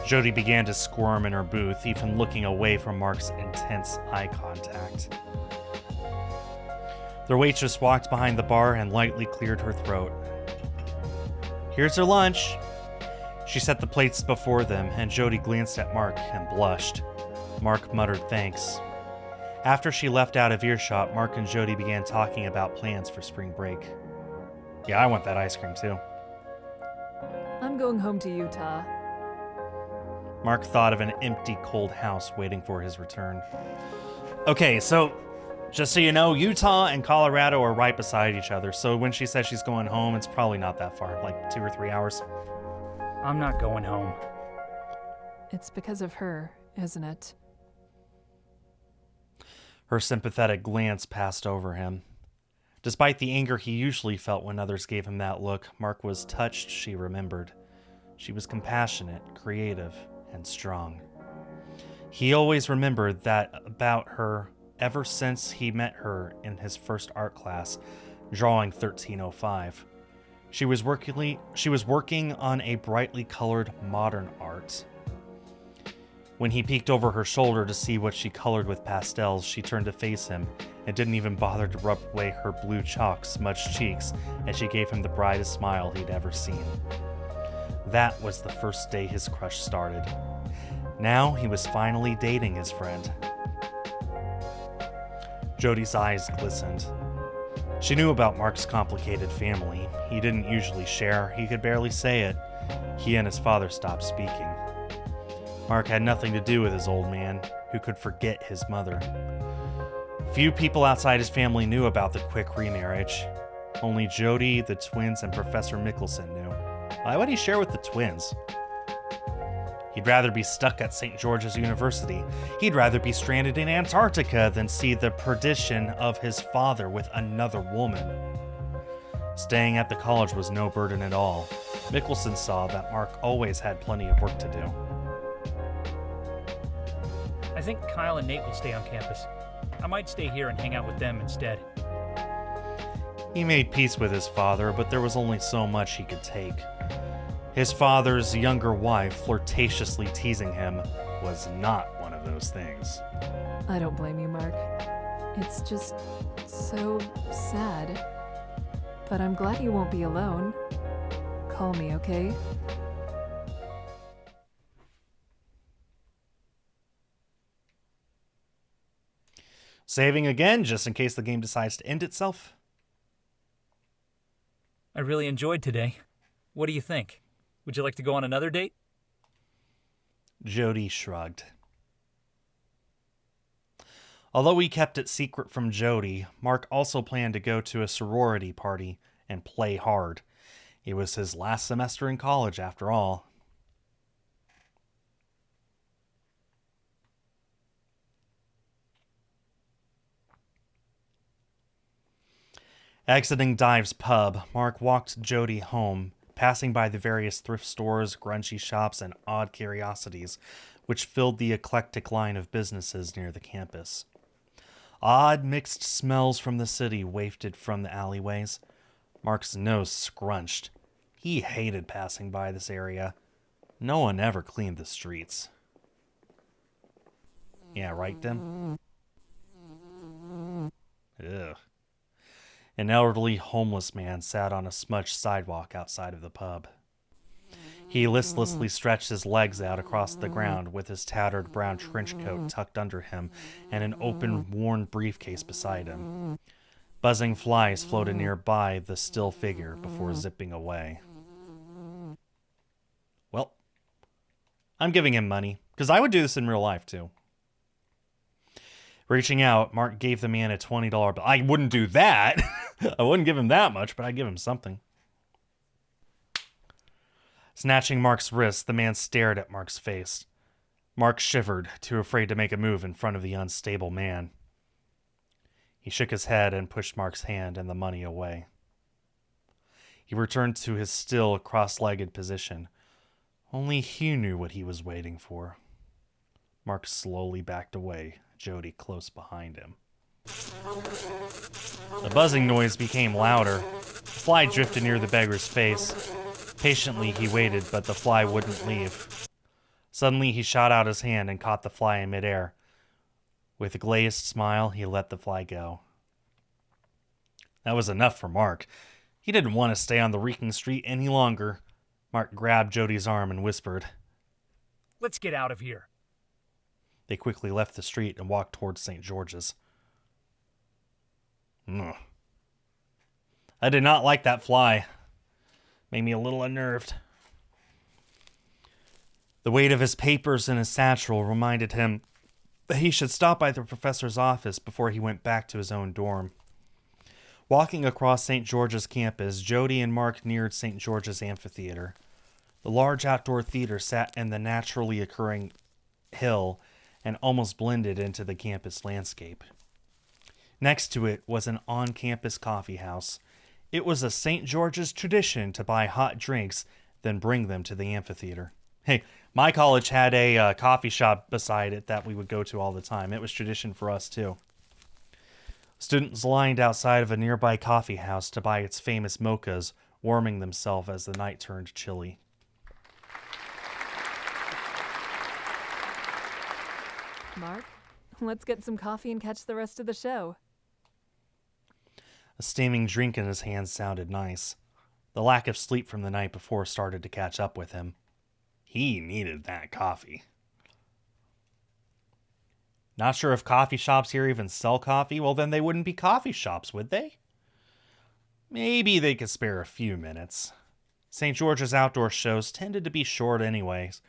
Jody began to squirm in her booth, even looking away from Mark's intense eye contact. Their waitress walked behind the bar and lightly cleared her throat. "Here's her lunch." She set the plates before them, and Jody glanced at Mark and blushed. Mark muttered thanks. After she left out of earshot, Mark and Jody began talking about plans for spring break. "Yeah, I want that ice cream too." I'm going home to Utah. Mark thought of an empty, cold house waiting for his return. Okay, so just so you know, Utah and Colorado are right beside each other, so when she says she's going home, it's probably not that far, like 2 or 3 hours. I'm not going home. It's because of her, isn't it? Her sympathetic glance passed over him. Despite the anger he usually felt when others gave him that look, Mark was touched, she remembered. She was compassionate, creative, and strong. He always remembered that about her ever since he met her in his first art class, drawing 1305. She was working on a brightly colored modern art. When he peeked over her shoulder to see what she colored with pastels, she turned to face him and didn't even bother to rub away her blue chalk-smudged cheeks as she gave him the brightest smile he'd ever seen. That was the first day his crush started. Now he was finally dating his friend. Jody's eyes glistened. She knew about Mark's complicated family. He didn't usually share. He could barely say it. He and his father stopped speaking. Mark had nothing to do with his old man, who could forget his mother. Few people outside his family knew about the quick remarriage. Only Jody, the twins, and Professor Mickelson knew. Why would he share with the twins? He'd rather be stuck at St. George's University. He'd rather be stranded in Antarctica than see the perdition of his father with another woman. Staying at the college was no burden at all. Mickelson saw that Mark always had plenty of work to do. I think Kyle and Nate will stay on campus. I might stay here and hang out with them instead. He made peace with his father, but there was only so much he could take. His father's younger wife flirtatiously teasing him was not one of those things. I don't blame you, Mark. It's just so sad. But I'm glad you won't be alone. Call me, okay? Saving again, just in case the game decides to end itself. I really enjoyed today. What do you think? Would you like to go on another date? Jody shrugged. Although he kept it secret from Jody, Mark also planned to go to a sorority party and play hard. It was his last semester in college, after all. Exiting Dive's pub, Mark walked Jody home, passing by the various thrift stores, grungy shops, and odd curiosities, which filled the eclectic line of businesses near the campus. Odd mixed smells from the city wafted from the alleyways. Mark's nose scrunched. He hated passing by this area. No one ever cleaned the streets. Yeah, right, Tim? Ugh. An elderly homeless man sat on a smudged sidewalk outside of the pub. He listlessly stretched his legs out across the ground with his tattered brown trench coat tucked under him and an open, worn briefcase beside him. Buzzing flies floated nearby the still figure before zipping away. Well, I'm giving him money, because I would do this in real life, too. Reaching out, Mark gave the man a $20 bill. I wouldn't do that. I wouldn't give him that much, but I'd give him something. Snatching Mark's wrist, the man stared at Mark's face. Mark shivered, too afraid to make a move in front of the unstable man. He shook his head and pushed Mark's hand and the money away. He returned to his still cross-legged position. Only he knew what he was waiting for. Mark slowly backed away, Jody close behind him. The buzzing noise became louder. The fly drifted near the beggar's face. Patiently he waited, but the fly wouldn't leave. Suddenly he shot out his hand and caught the fly in midair. With a glazed smile, he let the fly go. That was enough for Mark. He didn't want to stay on the reeking street any longer. Mark grabbed Jody's arm and whispered, Let's get out of here. They quickly left the street and walked towards St. George's. I did not like that fly. Made me a little unnerved. The weight of his papers in his satchel reminded him that he should stop by the professor's office before he went back to his own dorm. Walking across St. George's campus, Jody and Mark neared St. George's Amphitheater. The large outdoor theater sat in the naturally occurring hill and almost blended into the campus landscape. Next to it was an on-campus coffee house. It was a St. George's tradition to buy hot drinks, then bring them to the amphitheater. Hey, my college had a coffee shop beside it that we would go to all the time. It was tradition for us, too. Students lined outside of a nearby coffee house to buy its famous mochas, warming themselves as the night turned chilly. Mark, let's get some coffee and catch the rest of the show. A steaming drink in his hand sounded nice. The lack of sleep from the night before started to catch up with him. He needed that coffee. Not sure if coffee shops here even sell coffee? Well, then they wouldn't be coffee shops, would they? Maybe they could spare a few minutes. St. George's outdoor shows tended to be short anyways.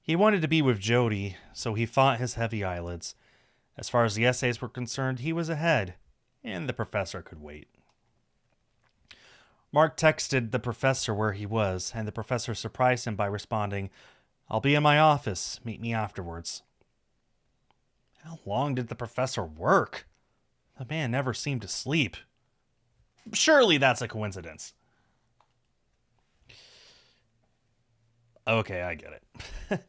He wanted to be with Jody, so he fought his heavy eyelids. As far as the essays were concerned, he was ahead, and the professor could wait. Mark texted the professor where he was, and the professor surprised him by responding, "I'll be in my office. Meet me afterwards." How long did the professor work? The man never seemed to sleep. Surely that's a coincidence. Okay, I get it.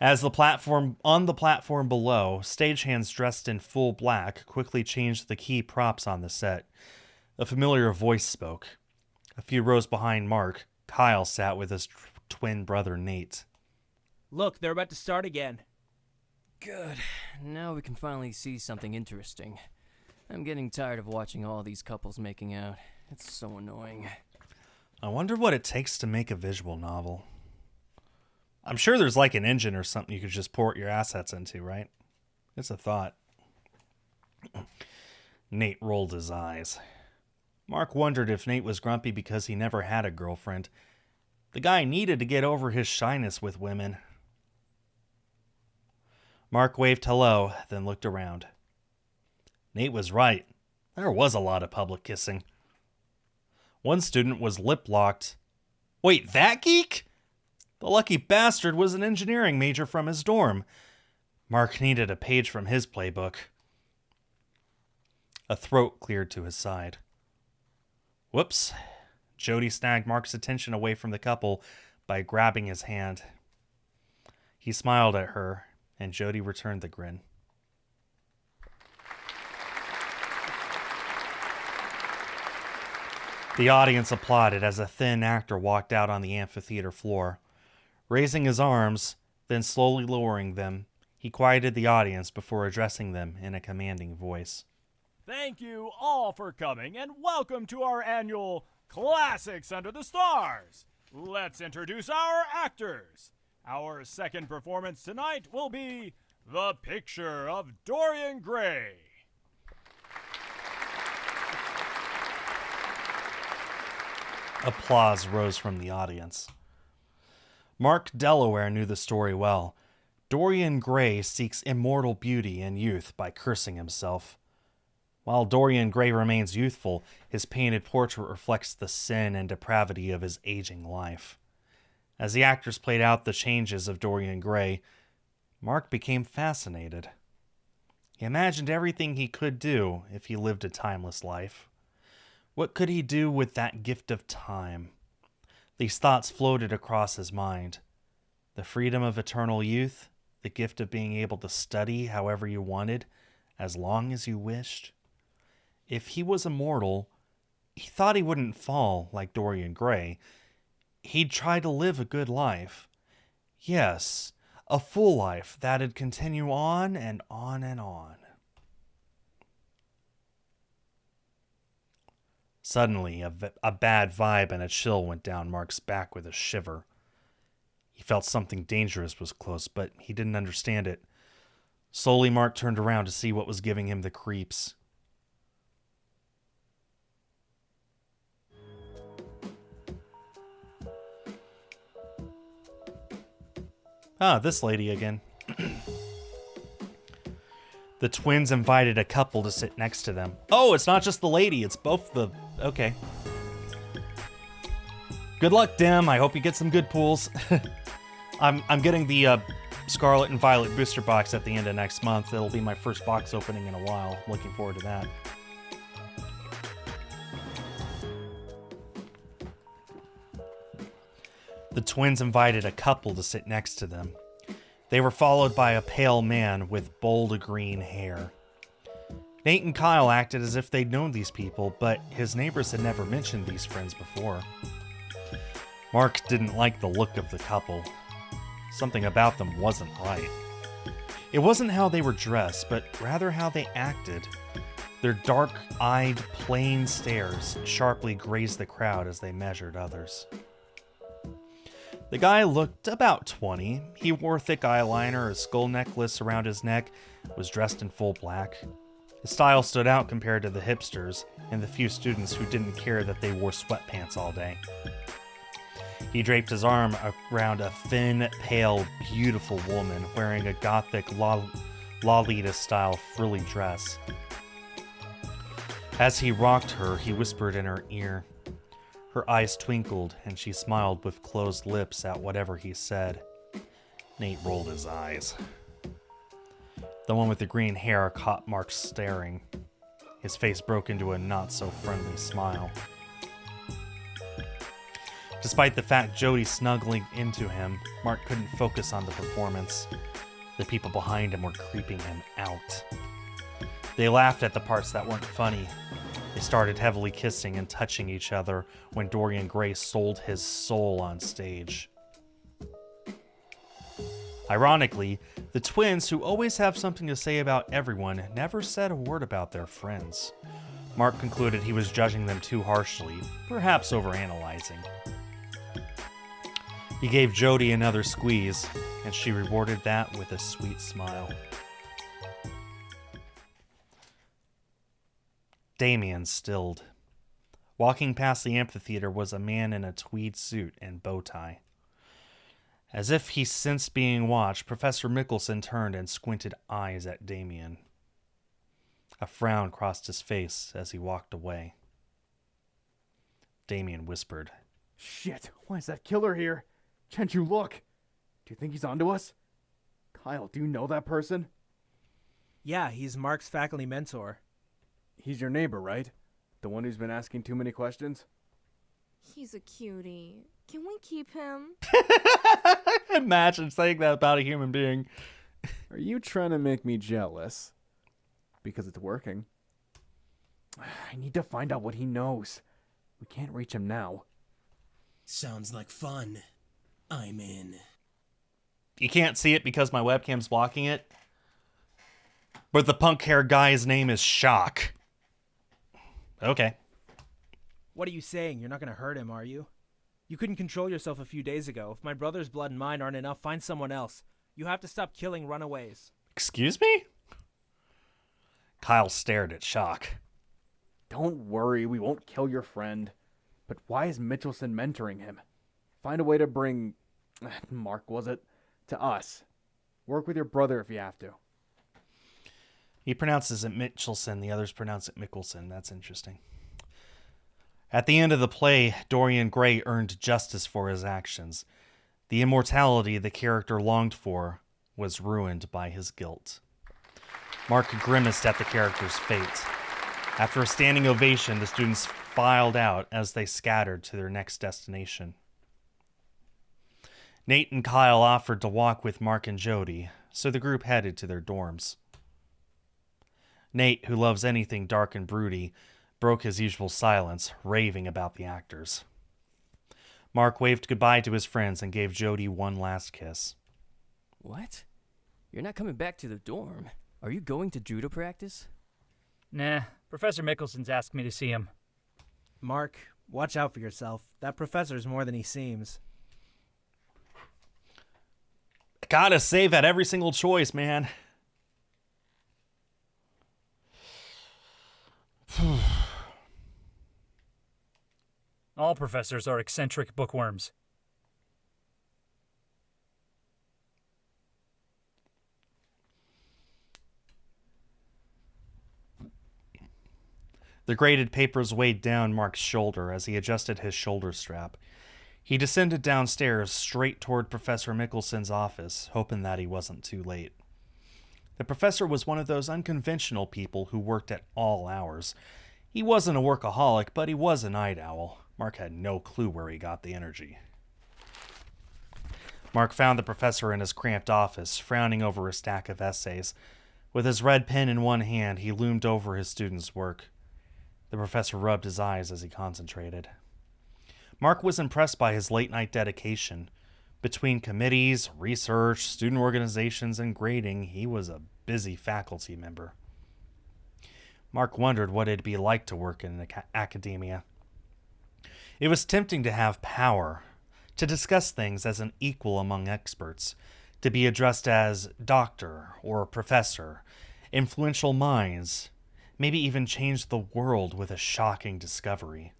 On the platform below, stagehands dressed in full black quickly changed the key props on the set. A familiar voice spoke. A few rows behind Mark, Kyle sat with his twin brother Nate. Look, they're about to start again. Good. Now we can finally see something interesting. I'm getting tired of watching all these couples making out. It's so annoying. I wonder what it takes to make a visual novel. I'm sure there's like an engine or something you could just port your assets into, right? It's a thought. Nate rolled his eyes. Mark wondered if Nate was grumpy because he never had a girlfriend. The guy needed to get over his shyness with women. Mark waved hello, then looked around. Nate was right. There was a lot of public kissing. One student was lip-locked. Wait, that geek? The lucky bastard was an engineering major from his dorm. Mark needed a page from his playbook. A throat cleared to his side. Whoops. Jody snagged Mark's attention away from the couple by grabbing his hand. He smiled at her, and Jody returned the grin. The audience applauded as a thin actor walked out on the amphitheater floor. Raising his arms, then slowly lowering them, he quieted the audience before addressing them in a commanding voice. Thank you all for coming, and welcome to our annual Classics Under the Stars. Let's introduce our actors. Our second performance tonight will be The Picture of Dorian Gray. Applause rose from the audience. Mark Delaware knew the story well. Dorian Gray seeks immortal beauty and youth by cursing himself. While Dorian Gray remains youthful, his painted portrait reflects the sin and depravity of his aging life. As the actors played out the changes of Dorian Gray, Mark became fascinated. He imagined everything he could do if he lived a timeless life. What could he do with that gift of time? These thoughts floated across his mind. The freedom of eternal youth, the gift of being able to study however you wanted, as long as you wished. If he was immortal, he thought he wouldn't fall like Dorian Gray. He'd try to live a good life. Yes, a full life that'd continue on and on and on. Suddenly, a bad vibe and a chill went down Mark's back with a shiver. He felt something dangerous was close, but he didn't understand it. Slowly, Mark turned around to see what was giving him the creeps. Ah, this lady again. The twins invited a couple to sit next to them. Oh, it's not just the lady, it's both the... Okay. Good luck, Dim. I hope you get some good pools. I'm getting the Scarlet and Violet booster box at the end of next month. It'll be my first box opening in a while. Looking forward to that. The twins invited a couple to sit next to them. They were followed by a pale man with bold green hair. Nate and Kyle acted as if they'd known these people, but his neighbors had never mentioned these friends before. Mark didn't like the look of the couple. Something about them wasn't right. It wasn't how they were dressed, but rather how they acted. Their dark-eyed, plain stares sharply grazed the crowd as they measured others. The guy looked about 20. He wore thick eyeliner, a skull necklace around his neck, was dressed in full black. His style stood out compared to the hipsters and the few students who didn't care that they wore sweatpants all day. He draped his arm around a thin, pale, beautiful woman wearing a gothic Lolita-style frilly dress. As he rocked her, he whispered in her ear. Her eyes twinkled, and she smiled with closed lips at whatever he said. Nate rolled his eyes. The one with the green hair caught Mark staring. His face broke into a not-so-friendly smile. Despite the fact Jody snuggling into him, Mark couldn't focus on the performance. The people behind him were creeping him out. They laughed at the parts that weren't funny. They started heavily kissing and touching each other when Dorian Gray sold his soul on stage. Ironically, the twins, who always have something to say about everyone, never said a word about their friends. Mark concluded he was judging them too harshly, perhaps overanalyzing. He gave Jody another squeeze, and she rewarded that with a sweet smile. Damien stilled. Walking past the amphitheater was a man in a tweed suit and bow tie. As if he sensed being watched, Professor Mickelson turned and squinted eyes at Damien. A frown crossed his face as he walked away. Damien whispered, Shit, why is that killer here? Chenchu, look! Do you think he's onto us? Kyle, do you know that person? Yeah, he's Mark's faculty mentor. He's your neighbor, right? The one who's been asking too many questions? He's a cutie. Can we keep him? Imagine saying that about a human being. Are you trying to make me jealous? Because it's working. I need to find out what he knows. We can't reach him now. Sounds like fun. I'm in. You can't see it because my webcam's blocking it. But the punk hair guy's name is Shock. Okay. What are you saying? You're not going to hurt him, are you? You couldn't control yourself a few days ago. If my brother's blood and mine aren't enough, find someone else. You have to stop killing runaways. Excuse me? Kyle stared at Shock. Don't worry, we won't kill your friend. But why is Mitchelson mentoring him? Find a way to bring Mark, was it, to us. Work with your brother if you have to. He pronounces it Mitchelson, the others pronounce it Mickelson. That's interesting. At the end of the play, Dorian Gray earned justice for his actions. The immortality the character longed for was ruined by his guilt. Mark grimaced at the character's fate. After a standing ovation, the students filed out as they scattered to their next destination. Nate and Kyle offered to walk with Mark and Jody, so the group headed to their dorms. Nate, who loves anything dark and broody, broke his usual silence, raving about the actors. Mark waved goodbye to his friends and gave Jody one last kiss. What? You're not coming back to the dorm. Are you going to judo practice? Nah, Professor Mickelson's asked me to see him. Mark, watch out for yourself. That professor's more than he seems. Gotta save at every single choice, man. All professors are eccentric bookworms. The graded papers weighed down Mark's shoulder as he adjusted his shoulder strap. He descended downstairs straight toward Professor Mickelson's office, hoping that he wasn't too late. The professor was one of those unconventional people who worked at all hours. He wasn't a workaholic, but he was a night owl. Mark had no clue where he got the energy. Mark found the professor in his cramped office, frowning over a stack of essays. With his red pen in one hand, he loomed over his students' work. The professor rubbed his eyes as he concentrated. Mark was impressed by his late-night dedication. Between committees, research, student organizations, and grading, he was a busy faculty member. Mark wondered what it'd be like to work in academia. It was tempting to have power, to discuss things as an equal among experts, to be addressed as doctor or professor, influential minds, maybe even change the world with a shocking discovery.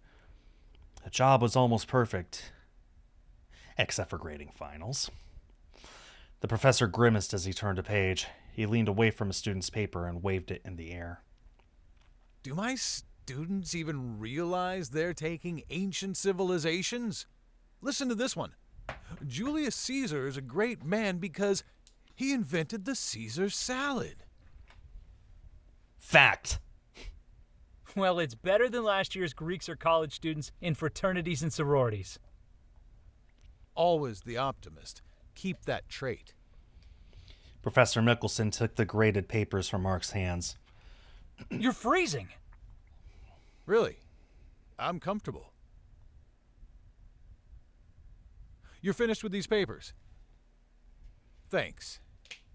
The job was almost perfect, except for grading finals. The professor grimaced as he turned a page. He leaned away from a student's paper and waved it in the air. Do my students even realize they're taking ancient civilizations? Listen to this one. Julius Caesar is a great man because he invented the Caesar salad. Fact. Well, it's better than last year's Greeks or college students in fraternities and sororities. Always the optimist. Keep that trait. Professor Mickelson took the graded papers from Mark's hands. You're freezing. Really? I'm comfortable. You're finished with these papers? Thanks.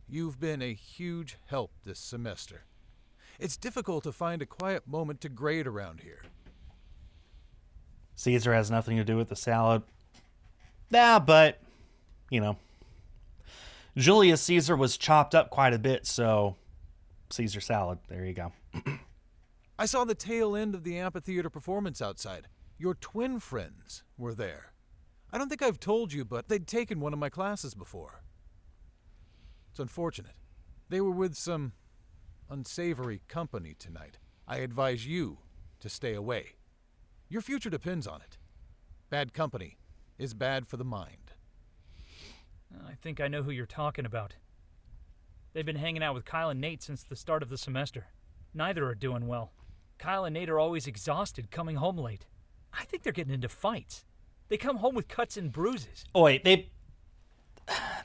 You've been a huge help this semester. It's difficult to find a quiet moment to grade around here. Caesar has nothing to do with the salad. Yeah, but, Julius Caesar was chopped up quite a bit, so Caesar salad. There you go. I saw the tail end of the amphitheater performance outside. Your twin friends were there. I don't think I've told you, but they'd taken one of my classes before. It's unfortunate. They were with some unsavory company tonight. I advise you to stay away. Your future depends on it. Bad company is bad for the mind. I think I know who you're talking about. They've been hanging out with Kyle and Nate since the start of the semester. Neither are doing well. Kyle and Nate are always exhausted, coming home late. I think they're getting into fights. They come home with cuts and bruises. Oh, wait,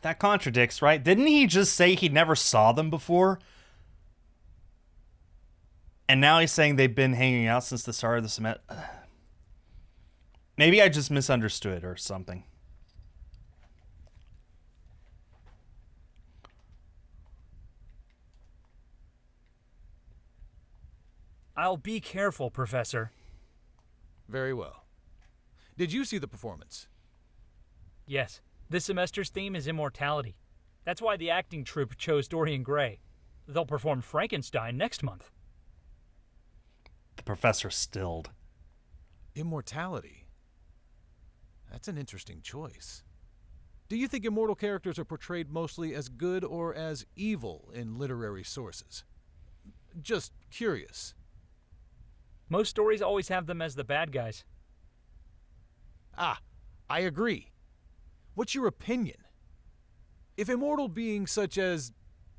that contradicts, right? Didn't he just say he never saw them before? And now he's saying they've been hanging out since the start of the semester. Maybe I just misunderstood or something. I'll be careful, Professor. Very well. Did you see the performance? Yes. This semester's theme is immortality. That's why the acting troupe chose Dorian Gray. They'll perform Frankenstein next month. The professor stilled. Immortality? That's an interesting choice. Do you think immortal characters are portrayed mostly as good or as evil in literary sources? Just curious. Most stories always have them as the bad guys. Ah, I agree. What's your opinion? If immortal beings such as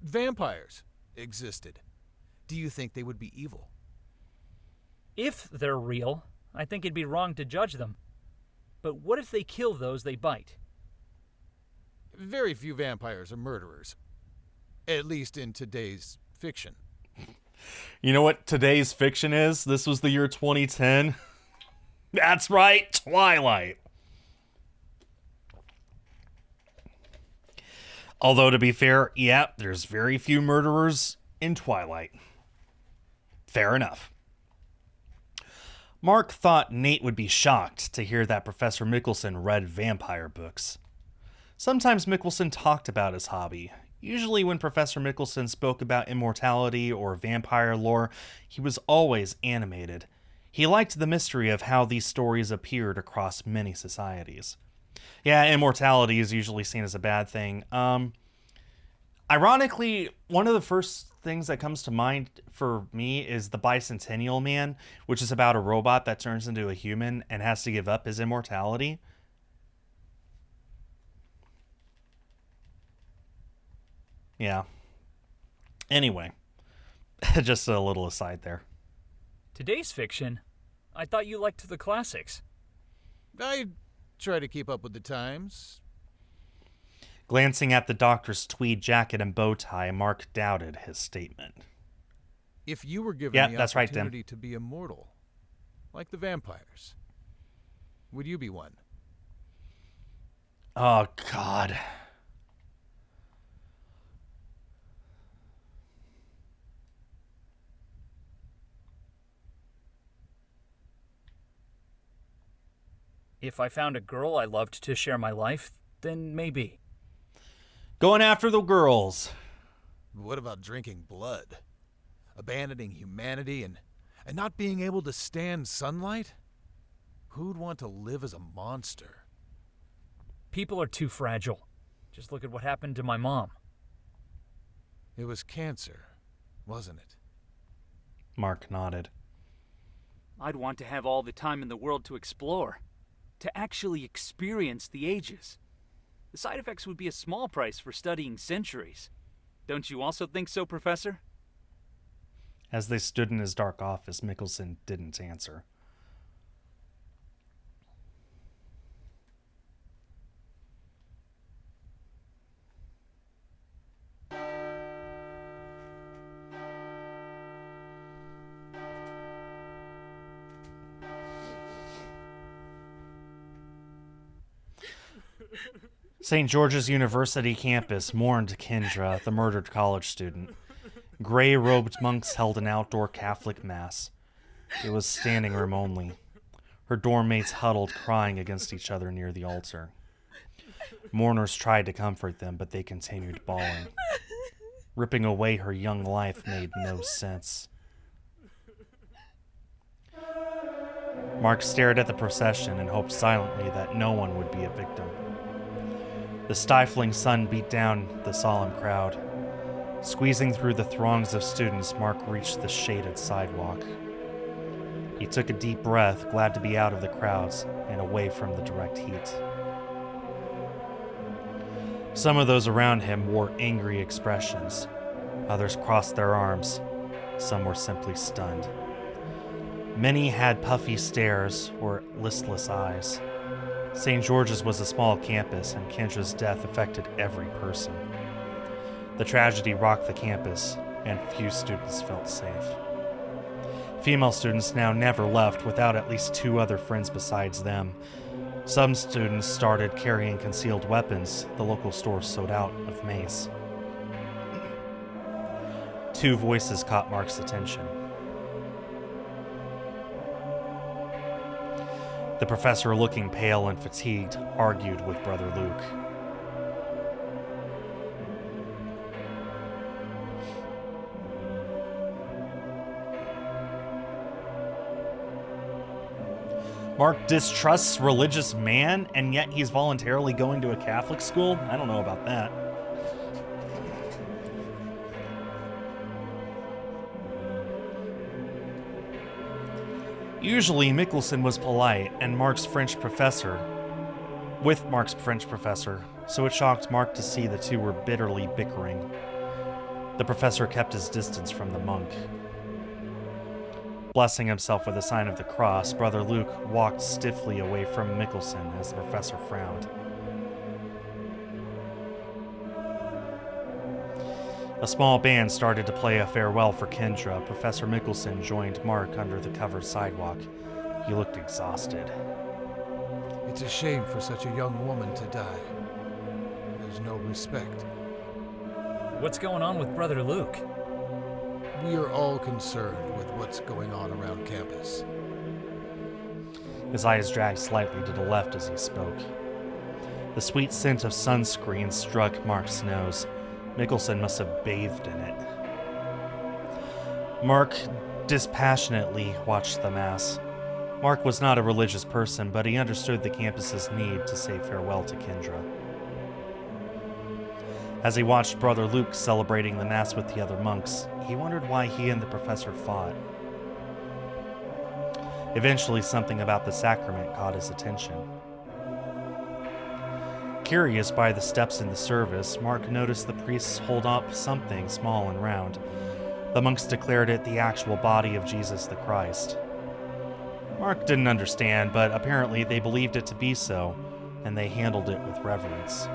vampires existed, do you think they would be evil? If they're real, I think it'd be wrong to judge them. But what if they kill those they bite? Very few vampires are murderers. At least in today's fiction. You know what today's fiction is? This was the year 2010. That's right, Twilight. Although, to be fair, yeah, there's very few murderers in Twilight. Fair enough. Mark thought Nate would be shocked to hear that Professor Mickelson read vampire books. Sometimes Mickelson talked about his hobby. Usually when Professor Mickelson spoke about immortality or vampire lore, he was always animated. He liked the mystery of how these stories appeared across many societies. Yeah, immortality is usually seen as a bad thing. Ironically, one of the first things that comes to mind for me is the Bicentennial Man, which is about a robot that turns into a human and has to give up his immortality. Yeah. Anyway, just a little aside there. Today's fiction? I thought you liked the classics. I try to keep up with the times. Glancing at the doctor's tweed jacket and bow tie, Mark doubted his statement. If you were given Yeah, the that's right, Tim. opportunity to be immortal, like the vampires, would you be one? Oh, God. If I found a girl I loved to share my life, then maybe. Going after the girls. What about drinking blood? Abandoning humanity and not being able to stand sunlight? Who'd want to live as a monster? People are too fragile. Just look at what happened to my mom. It was cancer, wasn't it? Mark nodded. I'd want to have all the time in the world to explore, to actually experience the ages. The side effects would be a small price for studying centuries. Don't you also think so, Professor? As they stood in his dark office, Mickelson didn't answer. St. George's University campus mourned Kendra, the murdered college student. Gray-robed monks held an outdoor Catholic mass. It was standing room only. Her dorm mates huddled, crying against each other near the altar. Mourners tried to comfort them, but they continued bawling. Ripping away her young life made no sense. Mark stared at the procession and hoped silently that no one would be a victim. The stifling sun beat down the solemn crowd. Squeezing through the throngs of students, Mark reached the shaded sidewalk. He took a deep breath, glad to be out of the crowds and away from the direct heat. Some of those around him wore angry expressions. Others crossed their arms. Some were simply stunned. Many had puffy stares or listless eyes. St. George's was a small campus, and Kendra's death affected every person. The tragedy rocked the campus, and few students felt safe. Female students now never left without at least 2 other friends besides them. Some students started carrying concealed weapons. The local store sold out of mace. 2 voices caught Mark's attention. The professor, looking pale and fatigued, argued with Brother Luke. Mark distrusts religious man, and yet he's voluntarily going to a Catholic school? I don't know about that. Usually, Mikkelsen was polite, and Mark's French professor, so it shocked Mark to see the two were bitterly bickering. The professor kept his distance from the monk. Blessing himself with a sign of the cross, Brother Luke walked stiffly away from Mikkelsen as the professor frowned. A small band started to play a farewell for Kendra. Professor Mikkelsen joined Mark under the covered sidewalk. He looked exhausted. It's a shame for such a young woman to die. There's no respect. What's going on with Brother Luke? We are all concerned with what's going on around campus. His eyes dragged slightly to the left as he spoke. The sweet scent of sunscreen struck Mark's nose. Mikkelsen must have bathed in it. Mark dispassionately watched the mass. Mark was not a religious person, but he understood the campus's need to say farewell to Kendra. As he watched Brother Luke celebrating the mass with the other monks, he wondered why he and the professor fought. Eventually, something about the sacrament caught his attention. Curious by the steps in the service, Mark noticed the priests hold up something small and round. The monks declared it the actual body of Jesus the Christ. Mark didn't understand, but apparently they believed it to be so, and they handled it with reverence.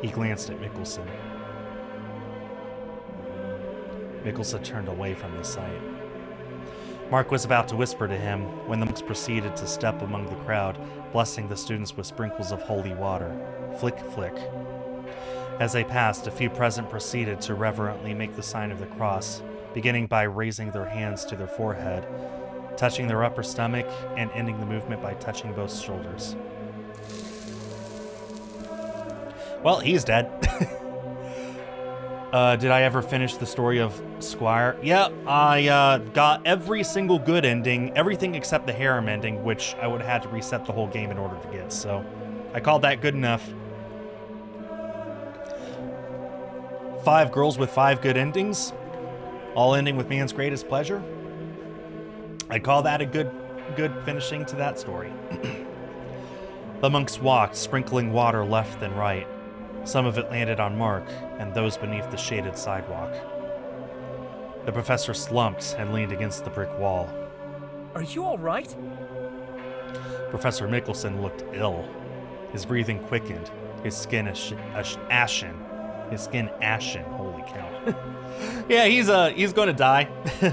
He glanced at Mikkelsen. Mikkelsen turned away from the sight. Mark was about to whisper to him when the monks proceeded to step among the crowd, blessing the students with sprinkles of holy water. Flick, flick. As they passed, a few present proceeded to reverently make the sign of the cross, beginning by raising their hands to their forehead, touching their upper stomach, and ending the movement by touching both shoulders. Well, he's dead. Did I ever finish the story of Squire? Yep, I got every single good ending, everything except the harem ending, which I would have had to reset the whole game in order to get, so I called that good enough. 5 girls with 5 good endings, all ending with man's greatest pleasure. I'd call that a good finishing to that story. The monks walked, sprinkling water left and right. Some of it landed on Mark and those beneath the shaded sidewalk. The professor slumped and leaned against the brick wall. Are you all right? Professor Mikkelsen looked ill. His breathing quickened. His skin ashen. His skin ashen. Holy cow. Yeah, he's going to die.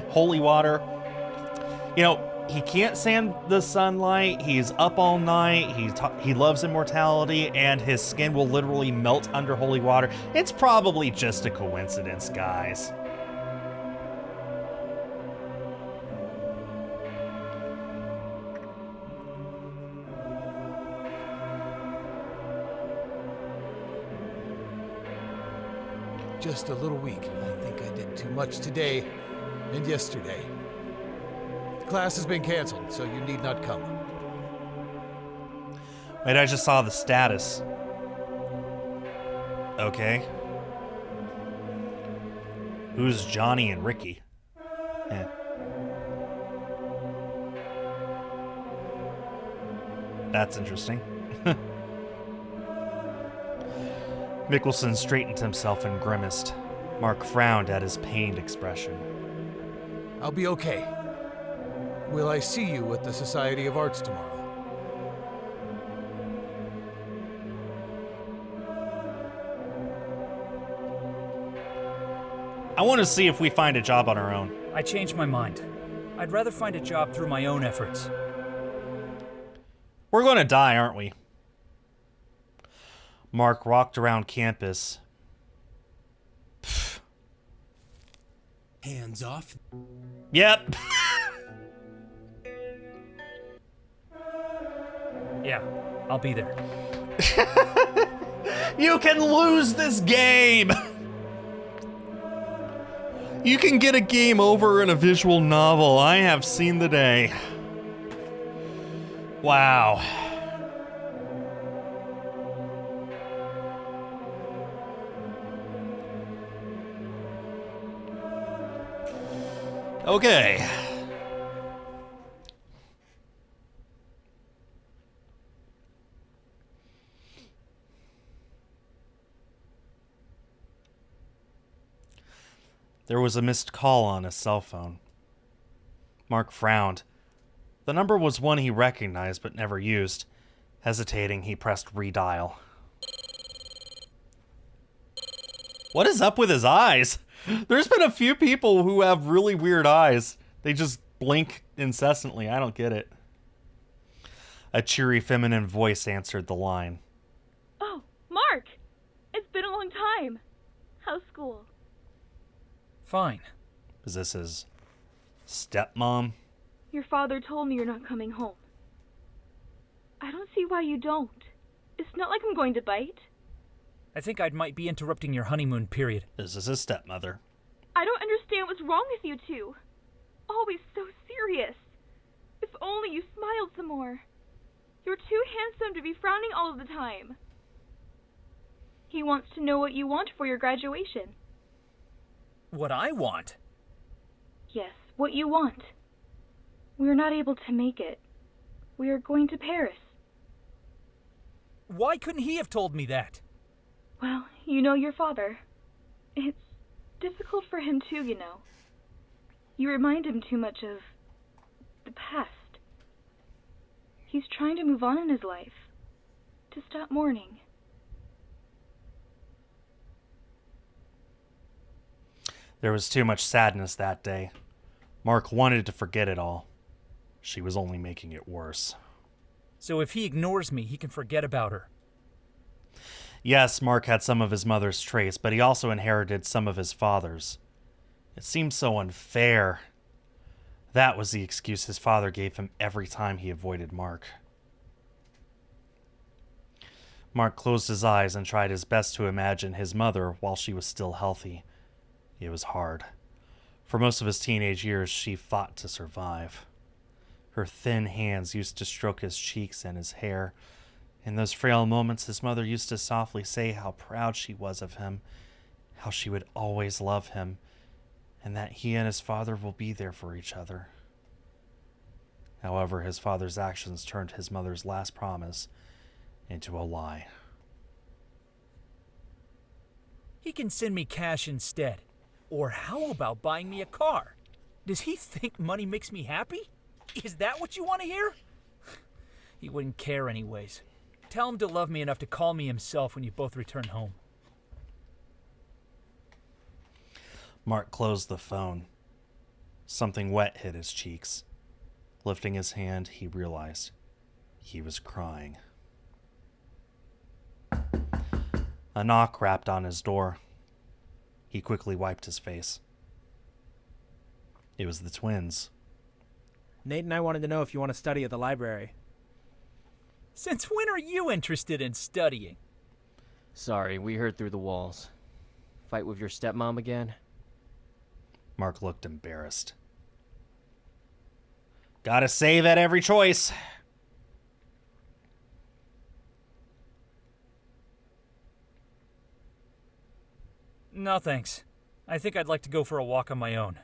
Holy water. You know, he can't stand the sunlight. He's up all night. He loves immortality, and his skin will literally melt under holy water. It's probably just a coincidence, guys. Just a little weak. I think I did too much today and yesterday. Class has been canceled, so you need not come. Wait, I just saw the status. Okay. Who's Johnny and Ricky? Eh. That's interesting. Mikkelsen straightened himself and grimaced. Mark frowned at his pained expression. I'll be okay. Will I see you at the Society of Arts tomorrow? I want to see if we find a job on our own. I changed my mind. I'd rather find a job through my own efforts. We're going to die, aren't we? Mark walked around campus. Pfft. Hands off. Yep. Yeah, I'll be there. You can lose this game! You can get a game over in a visual novel. I have seen the day. Wow. Okay. There was a missed call on his cell phone. Mark frowned. The number was one he recognized but never used. Hesitating, he pressed redial. What is up with his eyes? There's been a few people who have really weird eyes. They just blink incessantly. I don't get it. A cheery feminine voice answered the line. Oh, Mark! It's been a long time. How's school? Fine. Is this his stepmom? Your father told me you're not coming home. I don't see why you don't. It's not like I'm going to bite. I think I might be interrupting your honeymoon period. This is his stepmother. I don't understand what's wrong with you two. Always so serious. If only you smiled some more. You're too handsome to be frowning all of the time. He wants to know what you want for your graduation. What I want? Yes, what you want. We are not able to make it. We are going to Paris. Why couldn't he have told me that? Well, you know your father. It's difficult for him too, you know. You remind him too much of the past. He's trying to move on in his life. To stop mourning. There was too much sadness that day. Mark wanted to forget it all. She was only making it worse. So if he ignores me, he can forget about her. Yes, Mark had some of his mother's traits, but he also inherited some of his father's. It seemed so unfair. That was the excuse his father gave him every time he avoided Mark. Mark closed his eyes and tried his best to imagine his mother while she was still healthy. It was hard. For most of his teenage years, she fought to survive. Her thin hands used to stroke his cheeks and his hair. In those frail moments, his mother used to softly say how proud she was of him, how she would always love him, and that he and his father will be there for each other. However, his father's actions turned his mother's last promise into a lie. He can send me cash instead. Or how about buying me a car? Does he think money makes me happy? Is that what you want to hear? He wouldn't care anyways. Tell him to love me enough to call me himself when you both return home. Mark closed the phone. Something wet hit his cheeks. Lifting his hand, he realized he was crying. A knock rapped on his door. He quickly wiped his face. It was the twins. Nate and I wanted to know if you want to study at the library. Since when are you interested in studying? Sorry, we heard through the walls. Fight with your stepmom again? Mark looked embarrassed. Gotta save at every choice. No, thanks. I think I'd like to go for a walk on my own.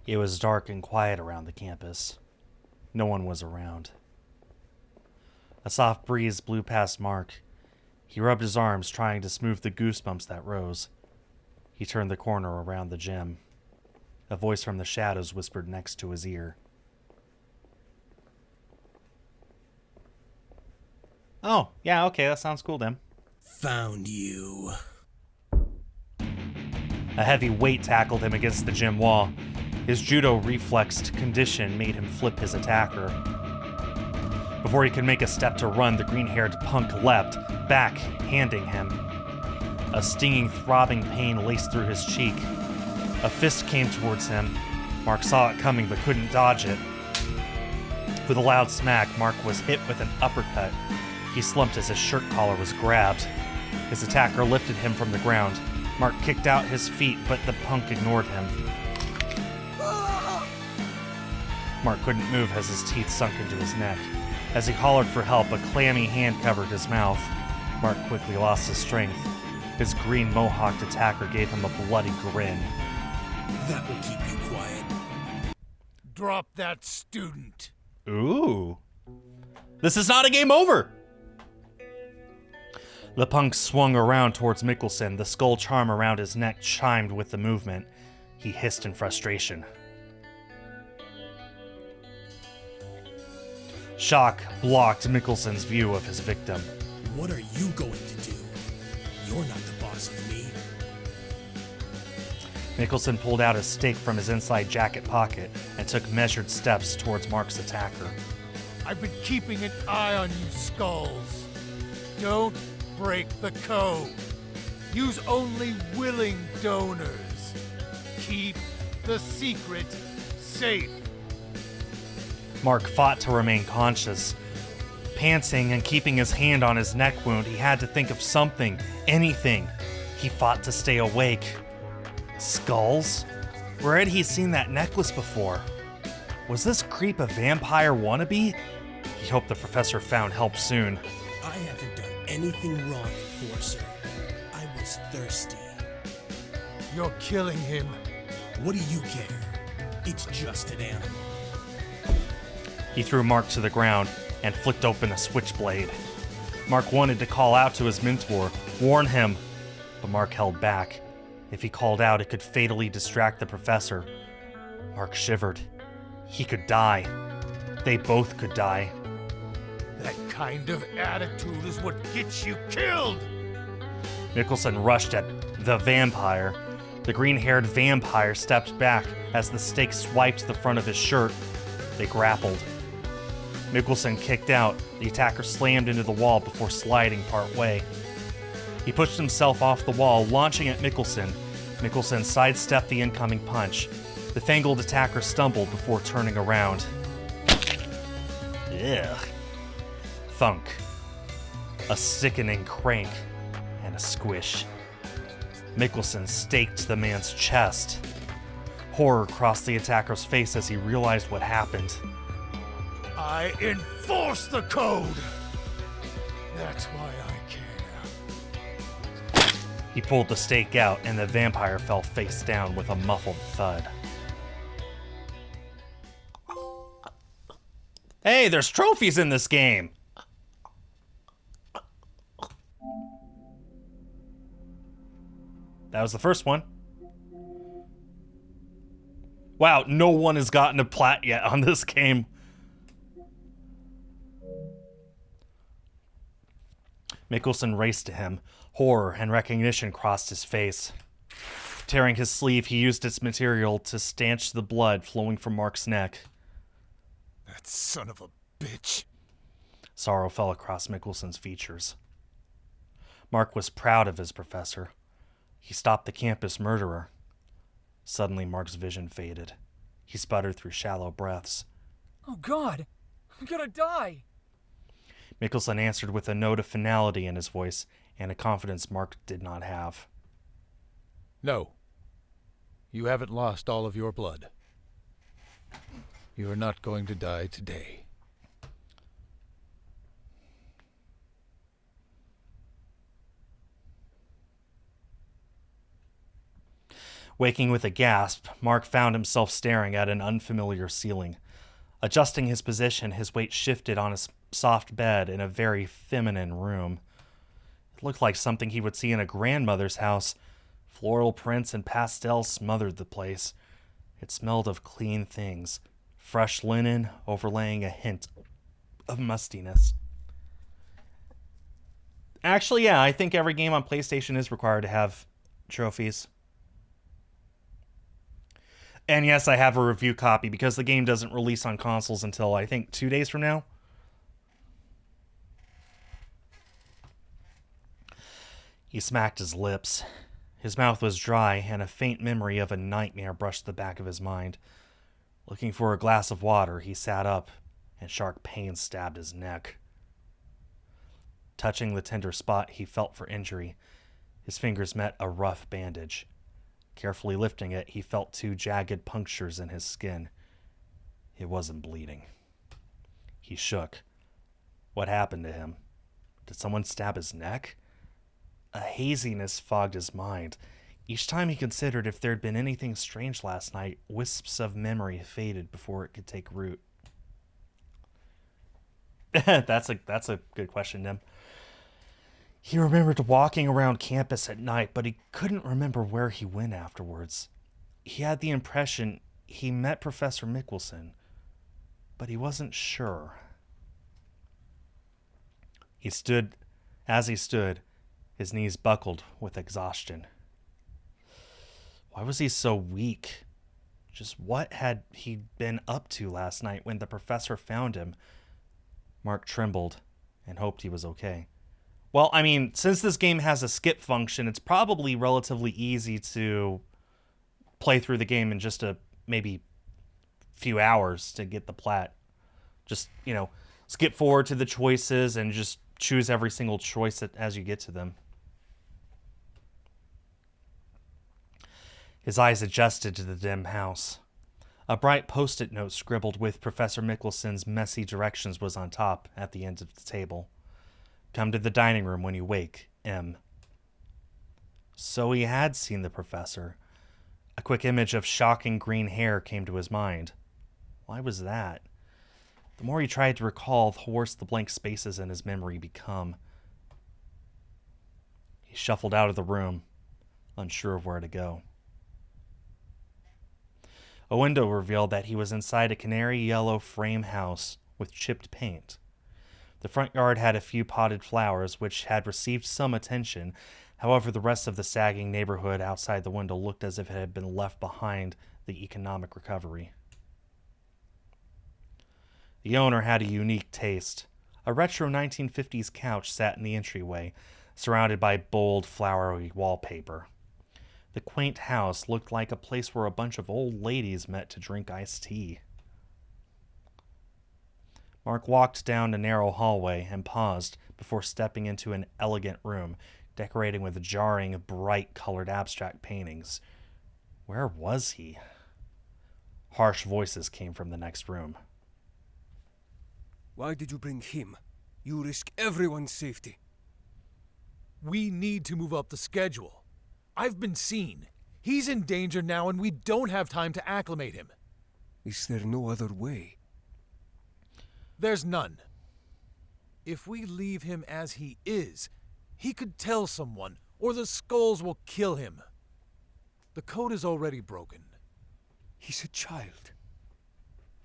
It was dark and quiet around the campus. No one was around. A soft breeze blew past Mark. He rubbed his arms, trying to smooth the goosebumps that rose. He turned the corner around the gym. A voice from the shadows whispered next to his ear. Oh, yeah, okay, that sounds cool, then. Found you. A heavy weight tackled him against the gym wall. His judo reflexed condition made him flip his attacker. Before he could make a step to run, the green-haired punk leapt, back, handing him. A stinging, throbbing pain laced through his cheek. A fist came towards him. Mark saw it coming but couldn't dodge it. With a loud smack, Mark was hit with an uppercut. He slumped as his shirt collar was grabbed. His attacker lifted him from the ground. Mark kicked out his feet, but the punk ignored him. Mark couldn't move as his teeth sunk into his neck. As he hollered for help, a clammy hand covered his mouth. Mark quickly lost his strength. His green mohawked attacker gave him a bloody grin. That will keep you quiet. Drop that student. Ooh. This is not a game over! The punk swung around towards Mikkelsen. The skull charm around his neck chimed with the movement. He hissed in frustration. Shock blocked Mikkelsen's view of his victim. What are you going to do? You're not the boss of me. Mikkelsen pulled out a stake from his inside jacket pocket and took measured steps towards Mark's attacker. I've been keeping an eye on you, Skulls. Don't break the code. Use only willing donors. Keep the secret safe. Mark fought to remain conscious. Panting and keeping his hand on his neck wound, he had to think of something, anything. He fought to stay awake. Skulls? Where had he seen that necklace before? Was this creep a vampire wannabe? He hoped the professor found help soon. I haven't done anything wrong, Enforcer. I was thirsty. You're killing him. What do you care? It's just an animal. He threw Mark to the ground and flicked open a switchblade. Mark wanted to call out to his mentor, warn him, but Mark held back. If he called out, it could fatally distract the professor. Mark shivered. He could die. They both could die. That kind of attitude is what gets you killed! Mikkelsen rushed at the vampire. The green-haired vampire stepped back as the stake swiped the front of his shirt. They grappled. Mikkelsen kicked out. The attacker slammed into the wall before sliding part way. He pushed himself off the wall, launching at Mikkelsen. Mikkelsen sidestepped the incoming punch. The fangled attacker stumbled before turning around. Ugh. Thunk. A sickening crank and a squish. Mikkelsen staked the man's chest. Horror crossed the attacker's face as he realized what happened. I enforce the code! That's why I care. He pulled the stake out, and the vampire fell face down with a muffled thud. Hey, there's trophies in this game! That was the first one. Wow, no one has gotten a plat yet on this game. Mikkelsen raced to him. Horror and recognition crossed his face. Tearing his sleeve, he used its material to stanch the blood flowing from Mark's neck. That son of a bitch. Sorrow fell across Mikkelsen's features. Mark was proud of his professor. He stopped the campus murderer. Suddenly, Mark's vision faded. He sputtered through shallow breaths. Oh God, I'm gonna die. Mikkelsen answered with a note of finality in his voice and a confidence Mark did not have. No. You haven't lost all of your blood. You are not going to die today. Waking with a gasp, Mark found himself staring at an unfamiliar ceiling. Adjusting his position, his weight shifted on his soft bed in a very feminine room. It looked like something he would see in a grandmother's house. Floral prints and pastels smothered the place. It smelled of clean things, fresh linen overlaying a hint of mustiness. Actually, yeah, I think every game on PlayStation is required to have trophies. And yes, I have a review copy because the game doesn't release on consoles until, I think, 2 days from now. He smacked his lips. His mouth was dry, and a faint memory of a nightmare brushed the back of his mind. Looking for a glass of water, he sat up, and sharp pain stabbed his neck. Touching the tender spot he felt for injury, his fingers met a rough bandage. Carefully lifting it, he felt 2 jagged punctures in his skin. It wasn't bleeding. He shook. What happened to him? Did someone stab his neck? A haziness fogged his mind. Each time he considered if there had been anything strange last night, wisps of memory faded before it could take root. That's a good question, Nim. He remembered walking around campus at night, but he couldn't remember where he went afterwards. He had the impression he met Professor Mickelson, but he wasn't sure. As he stood, his knees buckled with exhaustion. Why was he so weak? Just what had he been up to last night when the professor found him? Mark trembled and hoped he was okay. Well, I mean, since this game has a skip function, it's probably relatively easy to play through the game in just a maybe few hours to get the plat. Just, skip forward to the choices and just choose every single choice as you get to them. His eyes adjusted to the dim house. A bright post-it note scribbled with Professor Mickelson's messy directions was on top at the end of the table. Come to the dining room when you wake, M. So he had seen the professor. A quick image of shocking green hair came to his mind. Why was that? The more he tried to recall, the worse the blank spaces in his memory become. He shuffled out of the room, unsure of where to go. A window revealed that he was inside a canary yellow frame house with chipped paint. The front yard had a few potted flowers, which had received some attention. However, the rest of the sagging neighborhood outside the window looked as if it had been left behind the economic recovery. The owner had a unique taste. A retro 1950s couch sat in the entryway, surrounded by bold, flowery wallpaper. The quaint house looked like a place where a bunch of old ladies met to drink iced tea. Mark walked down a narrow hallway and paused before stepping into an elegant room, decorating with jarring, bright-colored abstract paintings. Where was he? Harsh voices came from the next room. Why did you bring him? You risk everyone's safety. We need to move up the schedule. I've been seen. He's in danger now, and we don't have time to acclimate him. Is there no other way? There's none. If we leave him as he is, he could tell someone, or the skulls will kill him. The code is already broken. He's a child.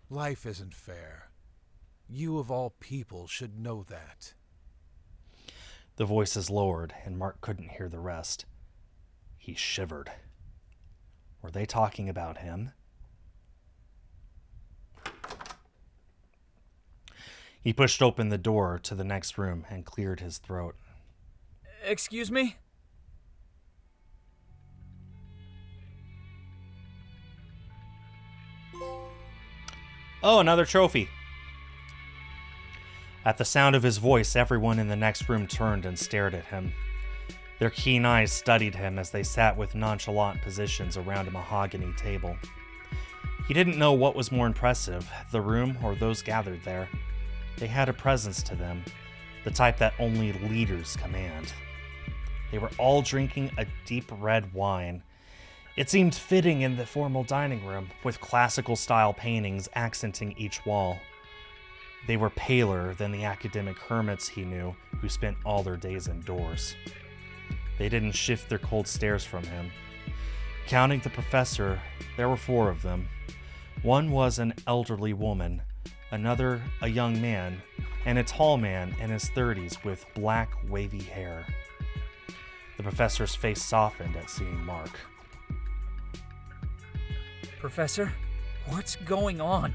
Life isn't fair. You of all people should know that. The voices lowered, and Mark couldn't hear the rest. He shivered. Were they talking about him? He pushed open the door to the next room and cleared his throat. Excuse me? Oh, another trophy. At the sound of his voice, everyone in the next room turned and stared at him. Their keen eyes studied him as they sat with nonchalant positions around a mahogany table. He didn't know what was more impressive, the room or those gathered there. They had a presence to them, the type that only leaders command. They were all drinking a deep red wine. It seemed fitting in the formal dining room, with classical-style paintings accenting each wall. They were paler than the academic hermits he knew, who spent all their days indoors. They didn't shift their cold stares from him. Counting the professor, there were 4 of them. One was an elderly woman, another a young man, and a tall man in his 30s with black, wavy hair. The professor's face softened at seeing Mark. Professor, what's going on?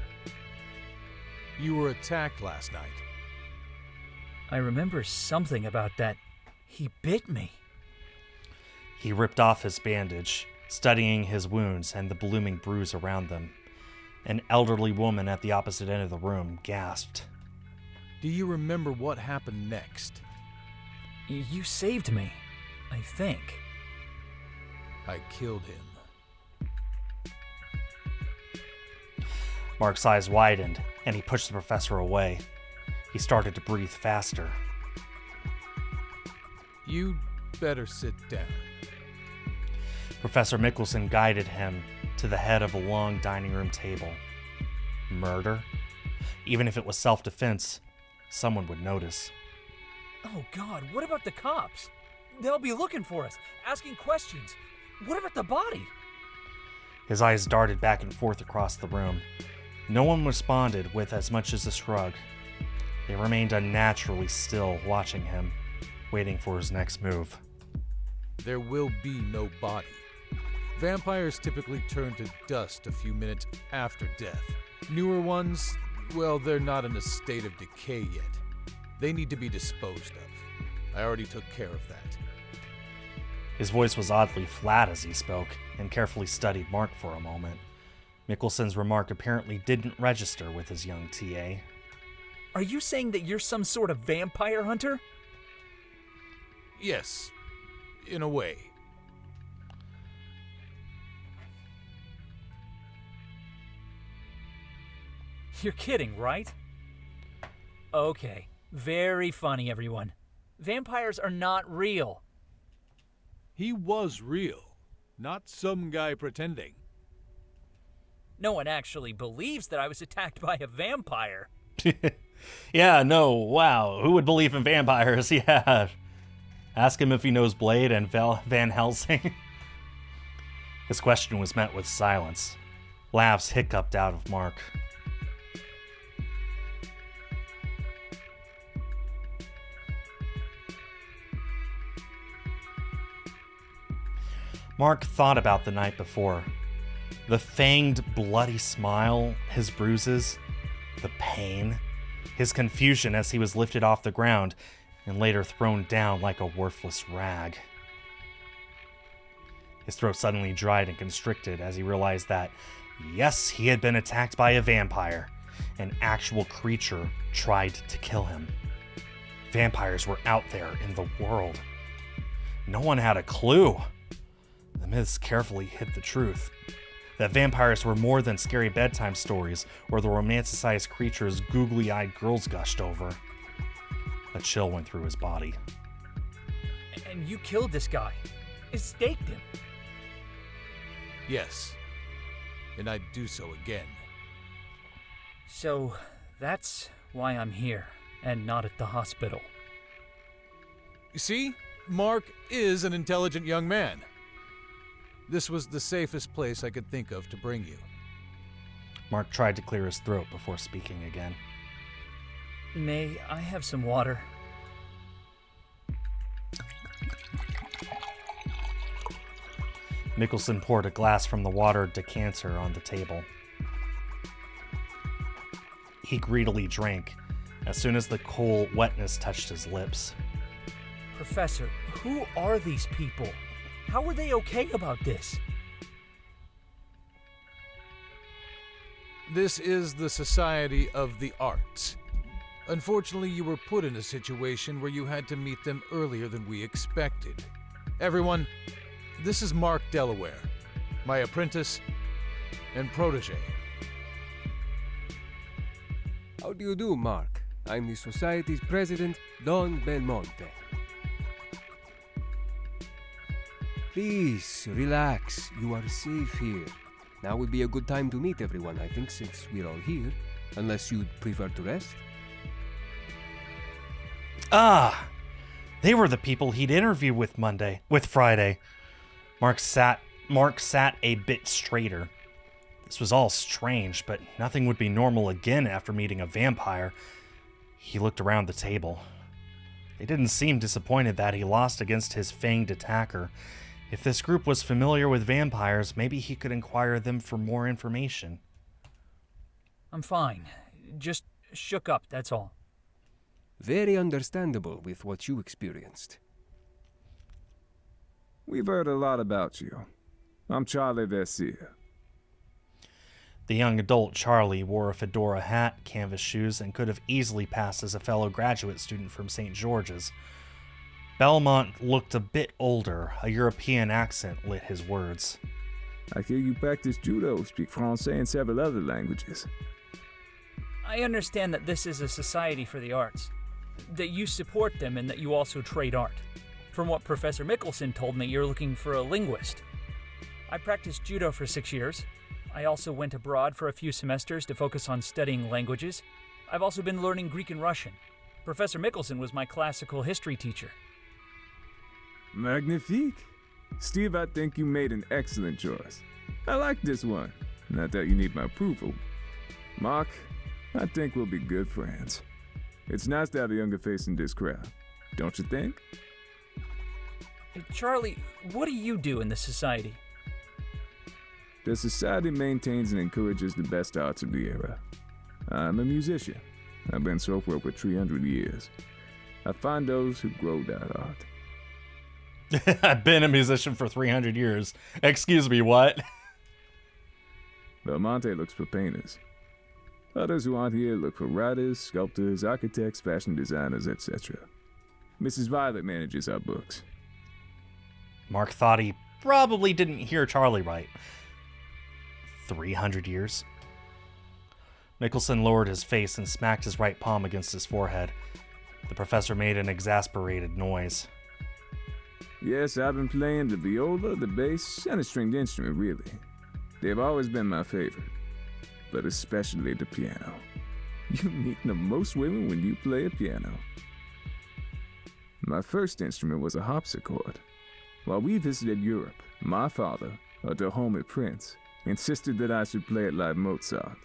You were attacked last night. I remember something about that. He bit me. He ripped off his bandage, studying his wounds and the blooming bruise around them. An elderly woman at the opposite end of the room gasped. Do you remember what happened next? You saved me, I think. I killed him. Mark's eyes widened, and he pushed the professor away. He started to breathe faster. You'd better sit down. Professor Mickelson guided him to the head of a long dining room table. Murder? Even if it was self-defense, someone would notice. Oh God, what about the cops? They'll be looking for us, asking questions. What about the body? His eyes darted back and forth across the room. No one responded with as much as a shrug. They remained unnaturally still, watching him, waiting for his next move. There will be no body. Vampires typically turn to dust a few minutes after death. Newer ones, well, they're not in a state of decay yet. They need to be disposed of. I already took care of that. His voice was oddly flat as he spoke, and carefully studied Mark for a moment. Mickelson's remark apparently didn't register with his young TA. Are you saying that you're some sort of vampire hunter? Yes, in a way. You're kidding, right? Okay, very funny, everyone. Vampires are not real. He was real, not some guy pretending. No one actually believes that I was attacked by a vampire. Yeah, no, wow. Who would believe in vampires? Yeah. Ask him if he knows Blade and Van Helsing. His question was met with silence. Laughs hiccuped out of Mark. Mark thought about the night before. The fanged, bloody smile, his bruises, the pain, his confusion as he was lifted off the ground and later thrown down like a worthless rag. His throat suddenly dried and constricted as he realized that, yes, he had been attacked by a vampire. An actual creature tried to kill him. Vampires were out there in the world. No one had a clue. The myths carefully hid the truth. That vampires were more than scary bedtime stories or the romanticized creatures googly-eyed girls gushed over. A chill went through his body. And you killed this guy. Staked him. Yes. And I'd do so again. So, that's why I'm here, and not at the hospital. You see, Mark is an intelligent young man. This was the safest place I could think of to bring you. Mark tried to clear his throat before speaking again. May I have some water? Mickelson poured a glass from the water decanter on the table. He greedily drank as soon as the cold wetness touched his lips. Professor, who are these people? How are they okay about this? This is the Society of the Arts. Unfortunately, you were put in a situation where you had to meet them earlier than we expected. Everyone, this is Mark Delaware, my apprentice and protege. How do you do, Mark? I'm the Society's president, Don Belmonte. Please, relax. You are safe here. Now would be a good time to meet everyone, I think, since we're all here. Unless you'd prefer to rest. Ah! They were the people he'd interviewed with Friday. Mark sat a bit straighter. This was all strange, but nothing would be normal again after meeting a vampire. He looked around the table. They didn't seem disappointed that he lost against his fanged attacker. If this group was familiar with vampires, maybe he could inquire them for more information. I'm fine. Just shook up, that's all. Very understandable with what you experienced. We've heard a lot about you. I'm Charlie Versier. The young adult Charlie wore a fedora hat, canvas shoes, and could have easily passed as a fellow graduate student from St. George's. Belmont looked a bit older. A European accent lit his words. I hear you practice judo, speak Francais and several other languages. I understand that this is a society for the arts, that you support them and that you also trade art. From what Professor Mickelson told me, you're looking for a linguist. I practiced judo for 6 years. I also went abroad for a few semesters to focus on studying languages. I've also been learning Greek and Russian. Professor Mickelson was my classical history teacher. Magnifique. Steve, I think you made an excellent choice. I like this one. Not that you need my approval. Mark, I think we'll be good friends. It's nice to have a younger face in this crowd, don't you think? Charlie, what do you do in the society? The society maintains and encourages the best arts of the era. I'm a musician. I've been so for over 300 years. I find those who grow that art. I've been a musician for 300 years. Excuse me, what? Belmonte looks for painters. Others who aren't here look for writers, sculptors, architects, fashion designers, etc. Mrs. Violet manages our books. Mark thought he probably didn't hear Charlie right. 300 years? Mickelson lowered his face and smacked his right palm against his forehead. The professor made an exasperated noise. Yes, I've been playing the viola, the bass, and a stringed instrument, really. They've always been my favorite, but especially the piano. You meet the most women when you play a piano. My first instrument was a harpsichord. While we visited Europe, my father, a Dahomey prince, insisted that I should play it like Mozart.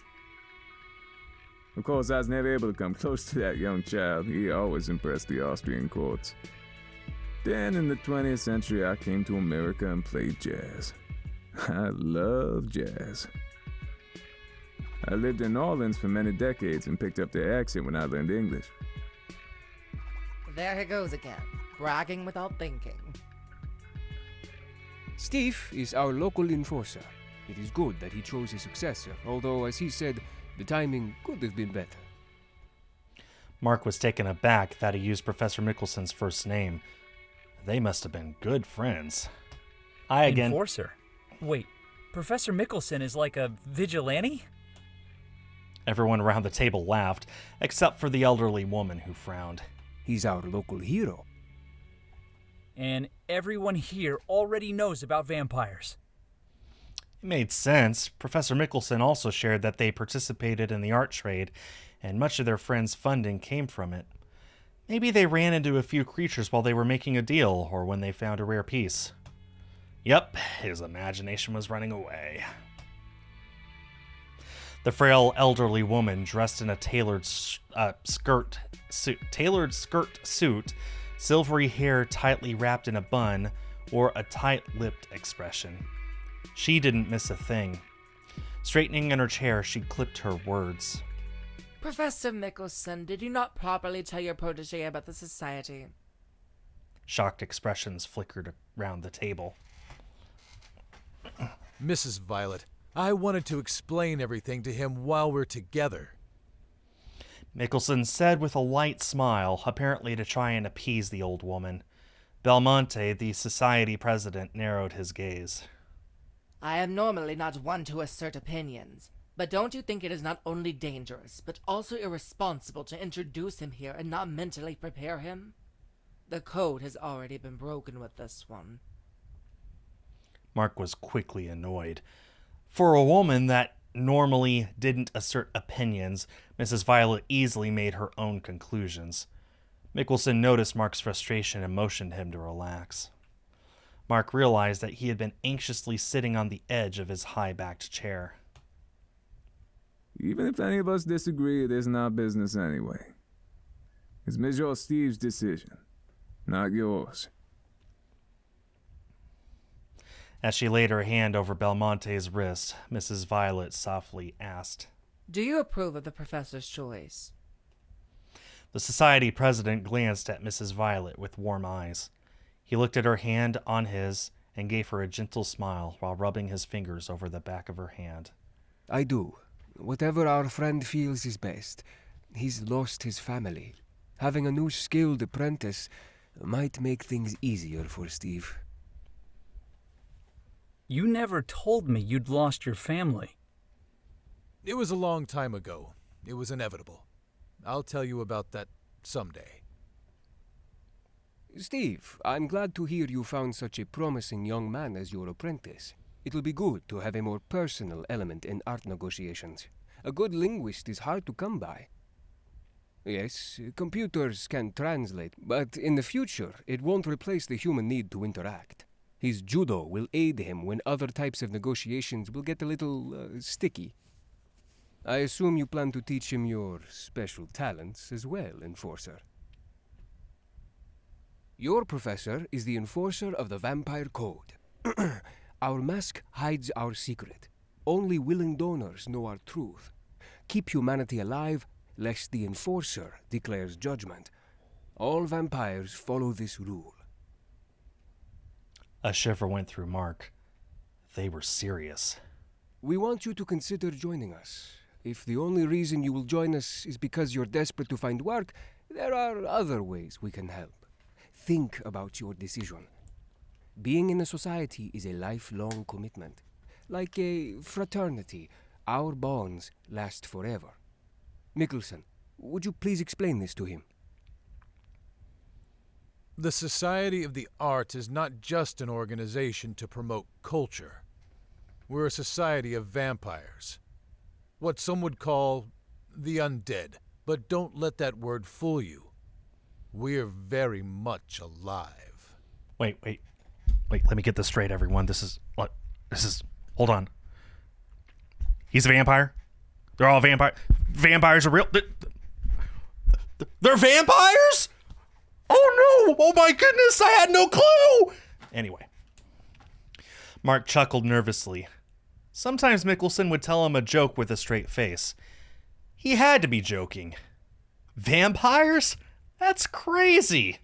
Of course, I was never able to come close to that young child. He always impressed the Austrian courts. Then, in the 20th century, I came to America and played jazz. I love jazz. I lived in New Orleans for many decades and picked up their accent when I learned English. There he goes again, bragging without thinking. Steve is our local enforcer. It is good that he chose a successor, although, as he said, the timing could have been better. Mark was taken aback that he used Professor Mickelson's first name. They must have been good friends. Enforcer? Wait, Professor Mickelson is like a vigilante? Everyone around the table laughed, except for the elderly woman who frowned. He's our local hero. And everyone here already knows about vampires. It made sense. Professor Mickelson also shared that they participated in the art trade, and much of their friends' funding came from it. Maybe they ran into a few creatures while they were making a deal, or when they found a rare piece. Yep, his imagination was running away. The frail elderly woman, dressed in a tailored skirt suit, silvery hair tightly wrapped in a bun, wore a tight-lipped expression. She didn't miss a thing. Straightening in her chair, she clipped her words. Professor Mickelson, did you not properly tell your protege about the society? Shocked expressions flickered around the table. Mrs. Violet, I wanted to explain everything to him while we're together. Mickelson said with a light smile, apparently to try and appease the old woman. Belmonte, the society president, narrowed his gaze. I am normally not one to assert opinions, but don't you think it is not only dangerous, but also irresponsible to introduce him here and not mentally prepare him? The code has already been broken with this one. Mark was quickly annoyed. For a woman that normally didn't assert opinions, Mrs. Violet easily made her own conclusions. Mickelson noticed Mark's frustration and motioned him to relax. Mark realized that he had been anxiously sitting on the edge of his high-backed chair. Even if any of us disagree, it isn't our business anyway. It's Major Steve's decision, not yours. As she laid her hand over Belmonte's wrist, Mrs. Violet softly asked, Do you approve of the professor's choice? The society president glanced at Mrs. Violet with warm eyes. He looked at her hand on his and gave her a gentle smile while rubbing his fingers over the back of her hand. I do. Whatever our friend feels is best. He's lost his family. Having a new skilled apprentice, might make things easier for Steve. You never told me you'd lost your family. It was a long time ago. It was inevitable. I'll tell you about that someday. Steve, I'm glad to hear you found such a promising young man as your apprentice. It'll be good to have a more personal element in art negotiations. A good linguist is hard to come by. Yes, computers can translate, but in the future, it won't replace the human need to interact. His judo will aid him when other types of negotiations will get a little sticky. I assume you plan to teach him your special talents as well, Enforcer. Your professor is the enforcer of the Vampire Code. Our mask hides our secret. Only willing donors know our truth. Keep humanity alive, lest the enforcer declares judgment. All vampires follow this rule. A shiver went through Mark. They were serious. We want you to consider joining us. If the only reason you will join us is because you're desperate to find work, there are other ways we can help. Think about your decision. Being in a society is a lifelong commitment. Like a fraternity, our bonds last forever. Mickelson, would you please explain this to him? The Society of the Arts is not just an organization to promote culture. We're a society of vampires. What some would call the undead. But don't let that word fool you. We're very much alive. Wait, let me get this straight, everyone. Hold on. He's a vampire? They're all vampires are real? They're vampires? Oh no! Oh my goodness, I had no clue! Anyway. Mark chuckled nervously. Sometimes Mickelson would tell him a joke with a straight face. He had to be joking. Vampires? That's crazy.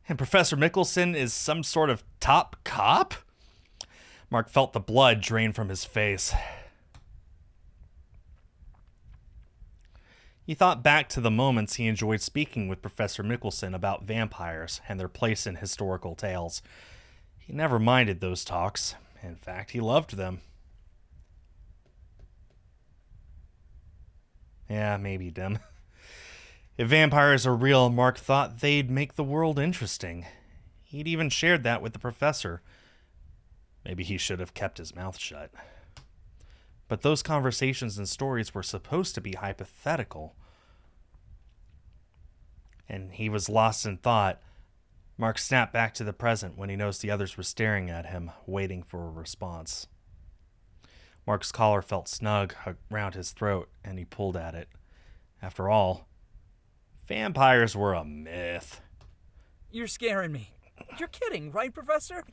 And Professor Mickelson is some sort of top cop? Mark felt the blood drain from his face. He thought back to the moments he enjoyed speaking with Professor Mickelson about vampires and their place in historical tales. He never minded those talks. In fact, he loved them. Yeah, maybe dim. If vampires are real, Mark thought they'd make the world interesting. He'd even shared that with the professor. Maybe he should have kept his mouth shut. But those conversations and stories were supposed to be hypothetical. And he was lost in thought. Mark snapped back to the present when he noticed the others were staring at him, waiting for a response. Mark's collar felt snug around his throat, and he pulled at it. After all, vampires were a myth. You're scaring me. You're kidding, right, Professor?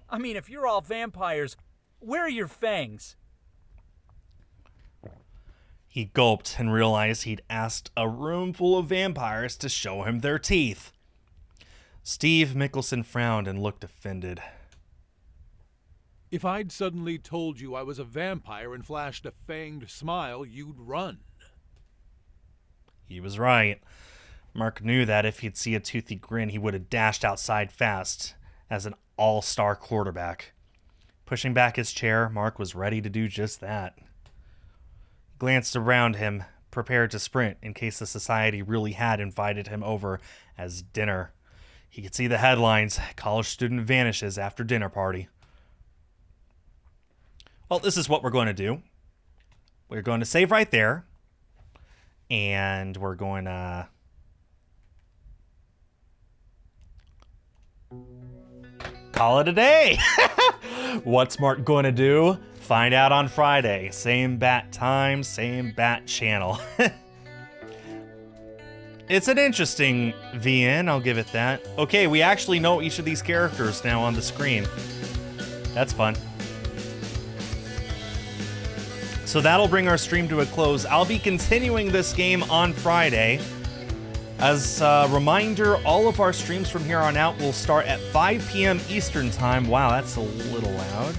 I mean, if you're all vampires, where are your fangs? He gulped and realized he'd asked a room full of vampires to show him their teeth. Steve Mickelson frowned and looked offended. If I'd suddenly told you I was a vampire and flashed a fanged smile, you'd run. He was right. Mark knew that if he'd see a toothy grin, he would have dashed outside fast as an all-star quarterback. Pushing back his chair, Mark was ready to do just that. He glanced around him, prepared to sprint in case the society really had invited him over as dinner. He could see the headlines, college student vanishes after dinner party. Well, this is what we're going to do. We're going to save right there. And we're going to call it a day. What's Mark going to do? Find out on Friday. Same bat time, same bat channel. It's an interesting VN, I'll give it that. Okay, we actually know each of these characters now on the screen. That's fun. So that'll bring our stream to a close. I'll be continuing this game on Friday. As a reminder, all of our streams from here on out will start at 5 p.m. Eastern Time. Wow, that's a little loud.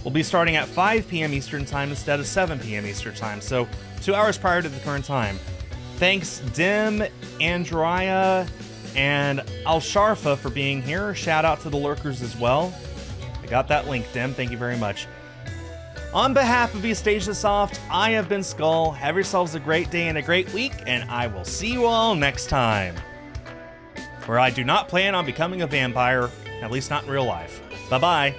We'll be starting at 5 p.m. Eastern Time instead of 7 p.m. Eastern Time, so 2 hours prior to the current time. Thanks, Dim, Andrea, And Al-Sharfa for being here. Shout out to the lurkers as well. I got that link, Dim. Thank you very much. On behalf of East Asia Soft, I have been Skull. Have yourselves a great day and a great week, and I will see you all next time. Where I do not plan on becoming a vampire, at least not in real life. Bye-bye.